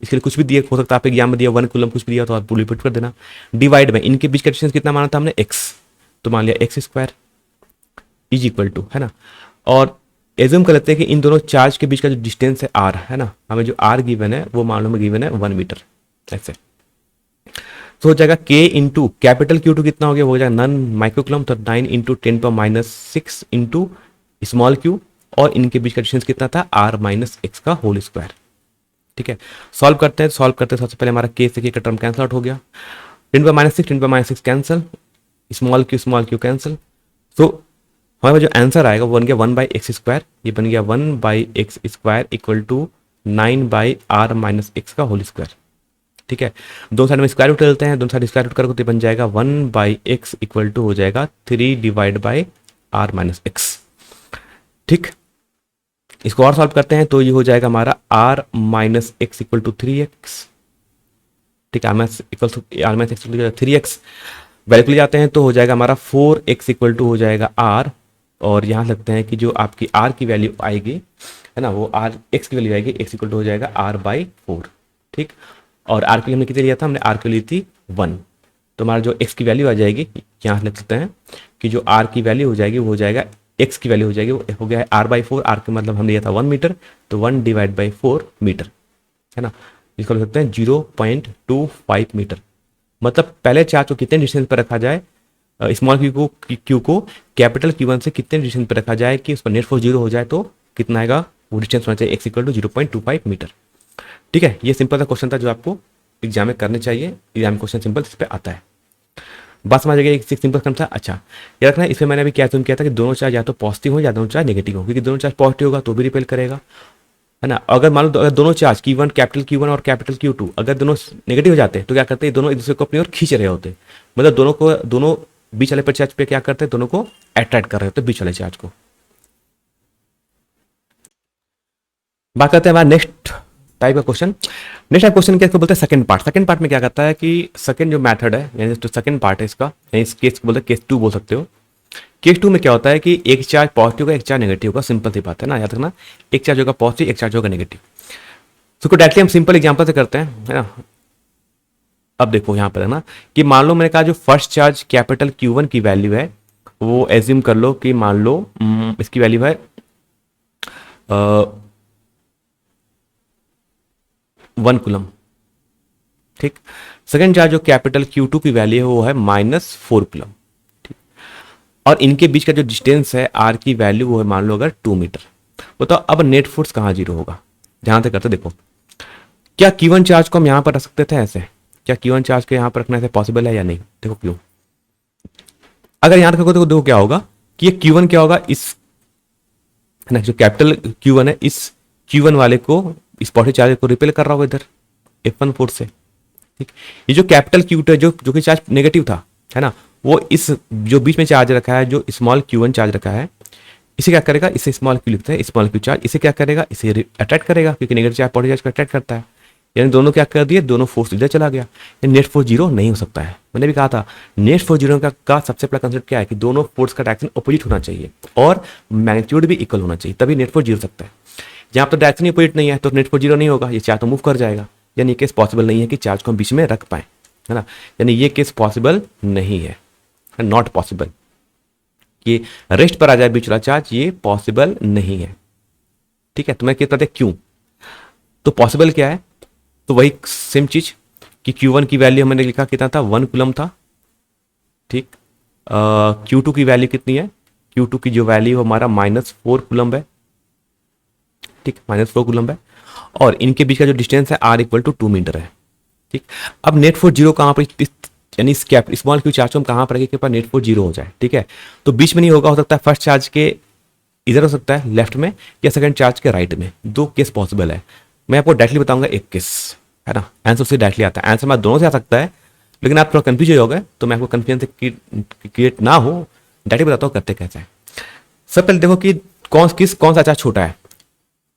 इसके लिए कुछ भी दिया हो सकता है, आप एग्जाम में दिया 1 कूलम कुछ भी दिया तो आप रिपीट कर देना। डिवाइड में इनके बीच का डिस्टेंस कितना माना था हमने, x, तो मान लिया x square is equal to, है ना। और एज्यूम कर लेते हैं कि इन दोनों चार्ज के बीच का जो डिस्टेंस है r, है ना, हमें जो r गिवन है वो मालूम है गिवन है 1 मीटर, ऐसे। तो हो जाएगा k इंटू कैपिटल Q2 कितना हो गया, वो हो जाएगा 9 माइक्रोकूलम, तो 9 इंटू 10⁻⁶ इंटू स्मॉल क्यू, और इनके बीच का डिस्टेंस कितना था, r माइनस एक्स का होल स्क्वायर। ठीक है, सॉल्व करते हैं, सबसे पहले हमारा k से k का टर्म कैंसिल आउट हो गया, 10⁻⁶ कैंसिल, स्मॉल क्यू कैंसिल, तो हमारा जो आंसर आएगा वो बन गया 1/x², ये बन गया 1/x² equal to 9/r minus x का होल स्क्वायर। ठीक है, दो साइड में स्क्वायर रूट लेते हैं, दोनों साइड स्क्वायर रूट करोगे तो बन जाएगा 1/x इक्वल टू हो जाएगा 3/r माइनस एक्स। ठीक, इसको और सॉल्व करते हैं तो ये हो जाएगा हमारा r minus x equal to 3x। ठीक है, r minus x 3x value ले जाते हैं तो हो जाएगा हमारा 4x इक्वल टू हो जाएगा r, और यहाँ लगते हैं कि जो आपकी r की वैल्यू आएगी, है ना, वो x की वैल्यू आएगी, x इक्वल टू हो जाएगा r/4। ठीक, और r के लिए हमने कितने लिया था, हमने r के लिए थी 1, तो हमारा जो x की वैल्यू आ जाएगी, यहाँ लिख सकते हैं कि जो r की वैल्यू हो जाएगी वो हो जाएगा, x की वैल्यू हो जाएगी वो हो गया है r/4, r का मतलब हमने लिया था 1 मीटर, तो 1/4 मीटर, है ना, इसको लिख सकते हैं 0.25 मीटर। मतलब पहले चार्ज को कितने डिस्टेंस पर रखा जाए, स्मॉल क्यू को कैपिटल Q1 से कितने डिस्टेंस पर रखा जाए कि उसका नेट फोर्स 0 हो जाए, तो कितना आएगा, वो डिस्टेंस होना चाहिए x इक्वल टू 0.25 मीटर। ठीक है, ये सिंपल सा क्वेश्चन था जो आपको एग्जाम में करने चाहिए, एग्जाम में क्वेश्चन सिंपल इस पर आता है, बस समझ गया, एक सिंपल कम था। अच्छा, याद रखना इसमें मैंने अभी क्या किया था कि दोनों चार्ज या तो पॉजिटिव हो या दोनों चार्ज नेगेटिव हो, क्योंकि दोनों चार्ज पॉजिटिव होगा तो भी रिपेल करेगा, है ना। अगर मान लो अगर दोनों चार्ज Q1 कैपिटल Q1 और कैपिटल Q2 अगर दोनों नेगेटिव हो जाते हैं तो क्या करते हैं, दोनों एक दूसरे को अपनी ओर खींच रहे होते, मतलब दोनों बीच वाले पर चार्ज पे क्या करते हैं, दोनों को अट्रैक्ट कर रहे होते बीच वाले चार्ज को। बात करते हैं हमारा नेक्स्ट टाइप का क्वेश्चन। नेक्स्ट टाइप क्वेश्चन क्या बोलते हैं, सेकंड पार्ट। सेकंड पार्ट में क्या करता है कि सेकंड जो मेथड है, यानी जो सेकंड पार्ट है इसका, यानी इस केस को बोलते हैं केस 2 बोल सकते हो। केस 2 में क्या होता है कि एक चार्ज पॉजिटिव होगा, एक चार्ज नेगेटिव होगा, सिंपल सी बात है ना, याद रखना, एक चार्ज होगा पॉजिटिव, एक चार्ज होगा नेगेटिव। इसको डायरेक्टली हम सिंपल एग्जांपल से करते हैं, है ना। अब देखो यहाँ पर है ना कि मान लो मैंने कहा जो फर्स्ट चार्ज कैपिटल Q1 की वैल्यू है वो एज्यूम कर लो कि मान लो इसकी वैल्यू है 1 कूलम। ठीक, सेकंड चार्ज जो कैपिटल Q2 की वैल्यू है वो है -4 कूलम। ठीक, और इनके बीच का जो डिस्टेंस है r की वैल्यू वो है मान लो अगर 2 मीटर। बताओ अब नेट फोर्स कहाँ 0 होगा, ध्यान से करते देखो। क्या Q1 चार्ज को हम यहां पर रख सकते थे ऐसे, क्या Q1 चार्ज को यहां पर रखना ऐसे पॉसिबल है या नहीं, देखो क्यों। अगर यहां रखोगे तो देखो क्या होगा कि ये Q1 क्या होगा, इस है ना जो कैपिटल Q1 है इस Q1 वाले को, इस पॉजिटिव चार्ज को रिपेल कर रहा होगा इधर F1 फोर्स से। ठीक, ये जो कैपिटल Q2 है जो कि चार्ज नेगेटिव था, है ना, वो इस जो बीच में चार्ज रखा है, जो स्मॉल Q1 चार्ज रखा है, इसे क्या करेगा, इसे स्मॉल क्यू लिखते हैं, स्मॉल क्यू चार्ज, इसे क्या करेगा, इसे अट्रैक्ट करेगा, क्योंकि नेगेटिव चार्ज पॉजिटिव चार्ज को अट्रैक्ट करता है, यानी दोनों क्या कर दिए, दोनों फोर्स इधर चला गया, नेट फोर्स 0 नहीं हो सकता है। मैंने भी कहा था नेट फोर्स 0 का सबसे पहला कंसेप्ट क्या है कि दोनों फोर्स का डायरेक्शन अपोजिट होना चाहिए और मैग्नीट्यूड भी इक्वल होना चाहिए, तभी नेट फोर्स 0 सकता है। जहां पर डायरेक्शन अपोजिट नहीं है तो नेट फोर्स 0 नहीं होगा, ये चार्ज तो मूव कर जाएगा, यानी ये केस पॉसिबल नहीं है कि चार्ज को हम बीच में रख पाए, है ना, यानी ये केस पॉसिबल नहीं है, नॉट पॉसिबल कि रेस्ट पर आ जाए बीच वाला चार्ज, ये पॉसिबल नहीं है। ठीक है, तो मैं कहता था क्यों, तो पॉसिबल क्या है, तो वही सेम चीज कि Q1 की वैल्यू मैंने लिखा कितना था, 1 कूलम था। ठीक, Q2 की वैल्यू कितनी है, Q2 की जो वैल्यू हमारा -4 कूलम है। ठीक, -4 कूलम है, और इनके बीच का जो डिस्टेंस है r इक्वल टू 2 मीटर है। ठीक, अब नेट फोर्स 0 कहां पर, यानी स्मॉल क्यू चार्ज को हम कहां पर रखें कि नेट फोर्स 0 हो जाए। ठीक है, तो बीच में नहीं होगा, हो सकता है फर्स्ट चार्ज के इधर हो सकता है लेफ्ट में, या सेकंड चार्ज के राइट में, दो केस पॉसिबल है। मैं आपको डायरेक्टली बताऊंगा एक केस, है ना, आंसर से डायरेक्टली आता है, आंसर मैं दोनों से आ सकता है, लेकिन आप थोड़ा कंफ्यूज हो गए, तो मैं आपको कंफ्यूजन से क्रिएट ना हो डायरेक्टली बताता हूँ करते कैसे है। सब पहले देखो कि कौन सा चार्ज छोटा है,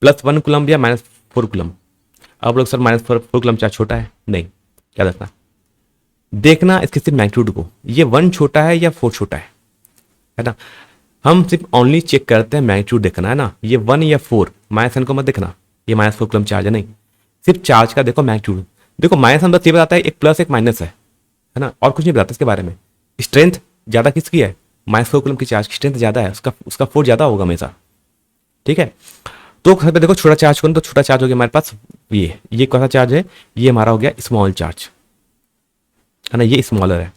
+1 कूलम या -4 कूलम। आप लोग सर -4 कूलम चार्ज छोटा है, नहीं, क्या रखना, देखना इसके सिर्फ मैग्नीट्यूड को, ये 1 छोटा है या 4 छोटा है ना। हम सिर्फ ओनली चेक करते हैं मैग्नीट्यूड देखना है ना, ये 1 या 4, माइनस साइन को मत देखना, ये -4 कूलम चार्ज है नहीं, सिर्फ चार्ज का देखो मैग्नीट्यूड। देखो माइनस साइन बस ये बताता है एक प्लस एक माइनस है ना, और कुछ नहीं बताता इसके बारे में। स्ट्रेंथ ज़्यादा किसकी है, -4 कूलम की चार्ज की स्ट्रेंथ ज़्यादा है, उसका फोर्स ज़्यादा होगा हमेशा, ठीक है। तो घर पे देखो छोटा चार्ज कौन, तो छोटा चार्ज हो गया हमारे पास ये कौन सा चार्ज है, ये हमारा हो गया स्मॉल चार्ज है ना, ये स्मॉलर है।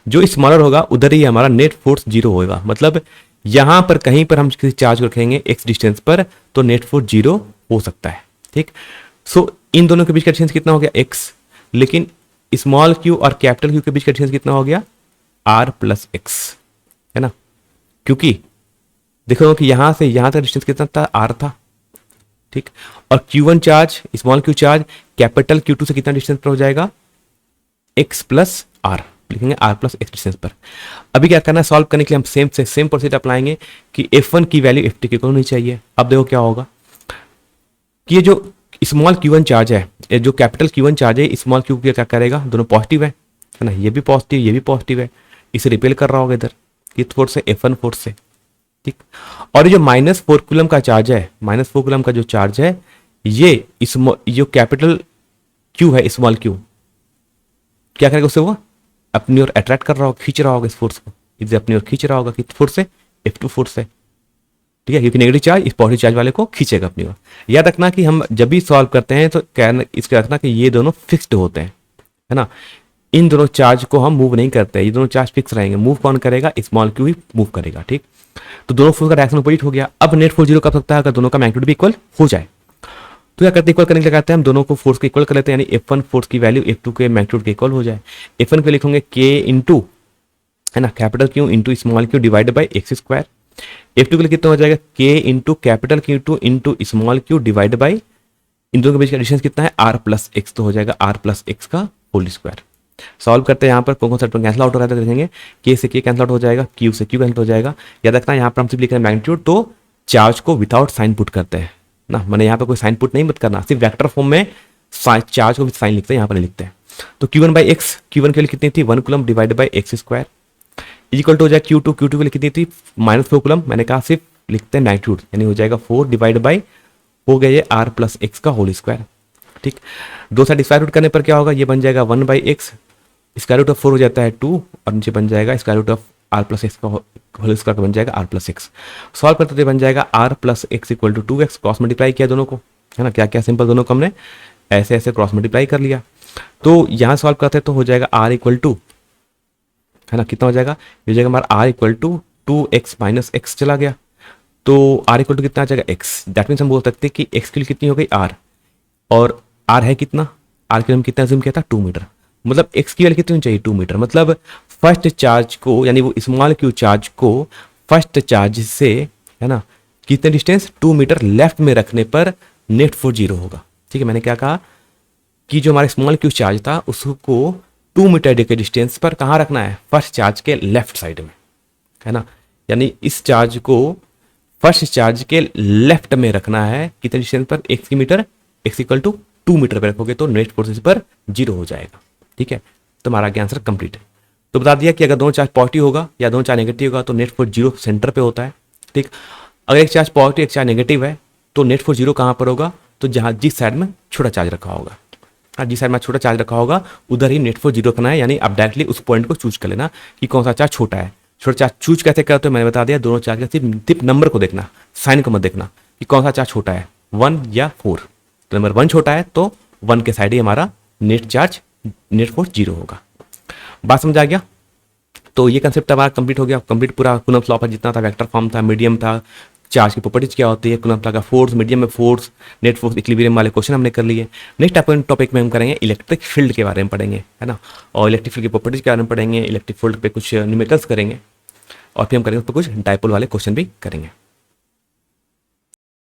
जो स्मॉलर होगा उधर ही हमारा नेट फोर्स 0 होगा, मतलब यहां पर कहीं पर हम किसी चार्ज को रखेंगे x डिस्टेंस पर तो नेट फोर्स 0 हो सकता है, ठीक। सो इन दोनों के बीच का डिस्टेंस कितना हो गया x, लेकिन स्मॉल q और कैपिटल q के बीच का डिस्टेंस कितना हो गया r प्लस x, है ना। क्योंकि देखो कि यहां से यहां तक डिस्टेंस कितना था, r था, ठीक। और q1 charge small q charge capital q2 से कितना डिस्टेंस पर हो जाएगा, x प्लस r, लिखेंगे r प्लस x डिस्टेंस पर। अभी क्या करना है, सॉल्व करने के लिए हम सेम प्रोसीजर अप्लाएंगे कि f1 की वैल्यू f2 की इक्वल होनी चाहिए। अब देखो क्या होगा कि ये जो स्मॉल q1 चार्ज है, ये जो कैपिटल q1 चार्ज है, स्मॉल q क्या करेगा, दोनों पॉजिटिव है ना, ये भी पॉजिटिव ये भी पॉजिटिव है, इसे रिपेल कर रहा होगा इधर किस फोर्स से, F1 फोर्स से, ठीक। और ये जो -4 कूलम का चार्ज है, -4 कूलम का जो चार्ज है, ये जो कैपिटल q है स्मॉल q क्या करेगा, उससे वो अपनी ओर अट्रैक्ट कर रहा होगा, खींच रहा होगा इस फोर्स को, इसे अपनी ओर खींच रहा होगा किस फोर्स से, F2 फोर्स से, ठीक है। क्योंकि नेगेटिव चार्ज इस पॉजिटिव चार्ज वाले को खींचेगा अपनी ओर। याद रखना कि हम जब भी सॉल्व करते हैं तो इसके रखना कि ये दोनों फिक्स्ड होते हैं, है ना। इन दोनों चार्ज को हम मूव नहीं करते, ये दोनों चार्ज फिक्स रहेंगे, मूव कौन करेगा, स्मॉल q ही मूव करेगा, ठीक। तो दोनों फोर्स का डायरेक्शन अपोजिट हो गया। अब नेट फोर्स 0 कब सकता है, अगर दोनों का मैग्नीट्यूड भी इक्वल हो जाए। तो क्या करते हैं, इक्वल करने के लिए लगाते हैं हम दोनों को फोर्स को इक्वल कर लेते हैं, यानी F1 फोर्स की वैल्यू F2 के मैग्नीट्यूड के इक्वल हो जाए। F1 के लिखोगे K इंटू, है ना, capital Q into small q divided by x square. F2 के लिए कितना हो जाएगा, K into capital Q2 into small q divided by, इन दोनों के बीच का डिस्टेंस कितना है, r प्लस x, तो हो जाएगा r प्लस x का होल स्क्वायर। सॉल्व करते हैं, यहाँ पर कौन सा टर्म कैंसिल आउट हो रहा है तो देखेंगे k से k कैंसिल आउट हो जाएगा, q से q कैंसिल हो जाएगा। याद रखना यहाँ पर हम सिर्फ लिख रहे हैं मैग्नीट्यूड, तो चार्ज को विदाउट साइन पुट करते हैं ना, मैंने यहाँ पे कोई साइन पुट नहीं मत करना, सिर्फ वेक्टर फॉर्म में चार्ज को भी साइन लिखते हैं, यहाँ पर नहीं लिखते हैं। तो q1 बाई एक्स, q1 के लिए कितनी थी 1 coulomb divide by x square, equal to हो जाएगा q2 के लिए कितनी थी -4 कूलम, मैंने कहा सिर्फ लिखते हैं मैग्नीट्यूड, यानी हो जाएगा 4 डिवाइड बाई, हो गया ये r प्लस एक्स का होल स्क्वायर, ठीक। दो साइड स्क्वायर रूट करने पर क्या होगा, ये बन जाएगा 1 by x, square root of 4 हो जाता है 2, और नीचे बन जाएगा square root of r plus x का होल स्क्वायर का बन जाएगा r प्लस एक्स। सॉल्व करते तो बन जाएगा r plus x equal to 2x, cross multiply किया दोनों को, है ना, क्या क्या सिंपल दोनों को हमने ऐसे ऐसे क्रॉस मल्टीप्लाई कर लिया। तो यहाँ सॉल्व करते तो हो जाएगा r इक्वल टू, है ना, कितना हो जाएगा, ये हो जाएगा हमारा r equal to 2x minus x चला गया, तो r इक्वल टू कितना आ जाएगा x। दैट मीन्स हम बोल सकते हैं कि x के लिए कितनी हो गई r, और r है कितना, r के लिए हम कितना अज्यूम किया था 2 मीटर, मतलब x की वैल्यू कितनी होनी चाहिए 2 मीटर, मतलब फर्स्ट चार्ज को, यानी वो स्मॉल q चार्ज को फर्स्ट चार्ज से, है ना, कितने डिस्टेंस 2 मीटर लेफ्ट में रखने पर नेट फोर्स 0 होगा, ठीक है। मैंने क्या कहा कि जो हमारा स्मॉल q चार्ज था उसको 2 मीटर के डिस्टेंस पर कहाँ रखना है, फर्स्ट चार्ज के लेफ्ट साइड में, है ना, यानी इस चार्ज को फर्स्ट चार्ज के लेफ्ट में रखना है, कितने डिस्टेंस पर, x की मीटर, x इक्वल टू 2 मीटर पर रखोगे तो नेट फोर्स इस पर 0 हो जाएगा, ठीक है। तो हमारा आंसर कंप्लीट है। तो बता दिया कि अगर दोनों चार्ज पॉजिटिव होगा या दोनों चार्ज नेगेटिव होगा तो नेट फोर्स 0 सेंटर पे होता है, ठीक। अगर एक चार्ज पॉजिटिव एक चार्ज नेगेटिव है तो नेट फोर्स 0 कहाँ पर होगा, तो जहाँ जिस साइड में छोटा चार्ज रखा होगा, हाँ, जिस साइड में छोटा चार्ज रखा होगा उधर ही नेट फोर्स 0 रखना है, यानी आप डायरेक्टली उस पॉइंट को चूज कर लेना कि कौन सा चार्ज छोटा है। छोटा चार्ज चूज कैसे करते हो मैंने बता दिया, दोनों चार्ज का सिर्फ नंबर को देखना, साइन को मत देखना कि कौन सा चार्ज छोटा है 1 या 4, तो नंबर 1 छोटा है तो 1 के साइड ही हमारा नेट फोर्स 0 होगा। बात समझ आ गया। तो ये कंसेप्ट हमारा कंप्लीट हो गया, कंप्लीट पूरा कूलम्ब्स लॉ पर जितना था, वेक्टर फॉर्म था, मीडियम था, चार्ज की प्रॉपर्टीज क्या होती है, कूलम्ब्स लॉ का फोर्स, मीडियम में फोर्स, नेट फोर्स, इक्विलिब्रियम वाले क्वेश्चन हमने कर लिए। नेक्स्ट अपन टॉपिक में हम करेंगे इलेक्ट्रिक फील्ड के बारे में पढ़ेंगे, है ना, और इलेक्ट्रिक फील्ड की प्रॉपर्टीज के बारे में पढ़ेंगे, इलेक्ट्रिक फील्ड पे कुछ न्यूमेरिकल्स करेंगे, और फिर हम करेंगे उस पर कुछ डायपोल वाले क्वेश्चन भी करेंगे।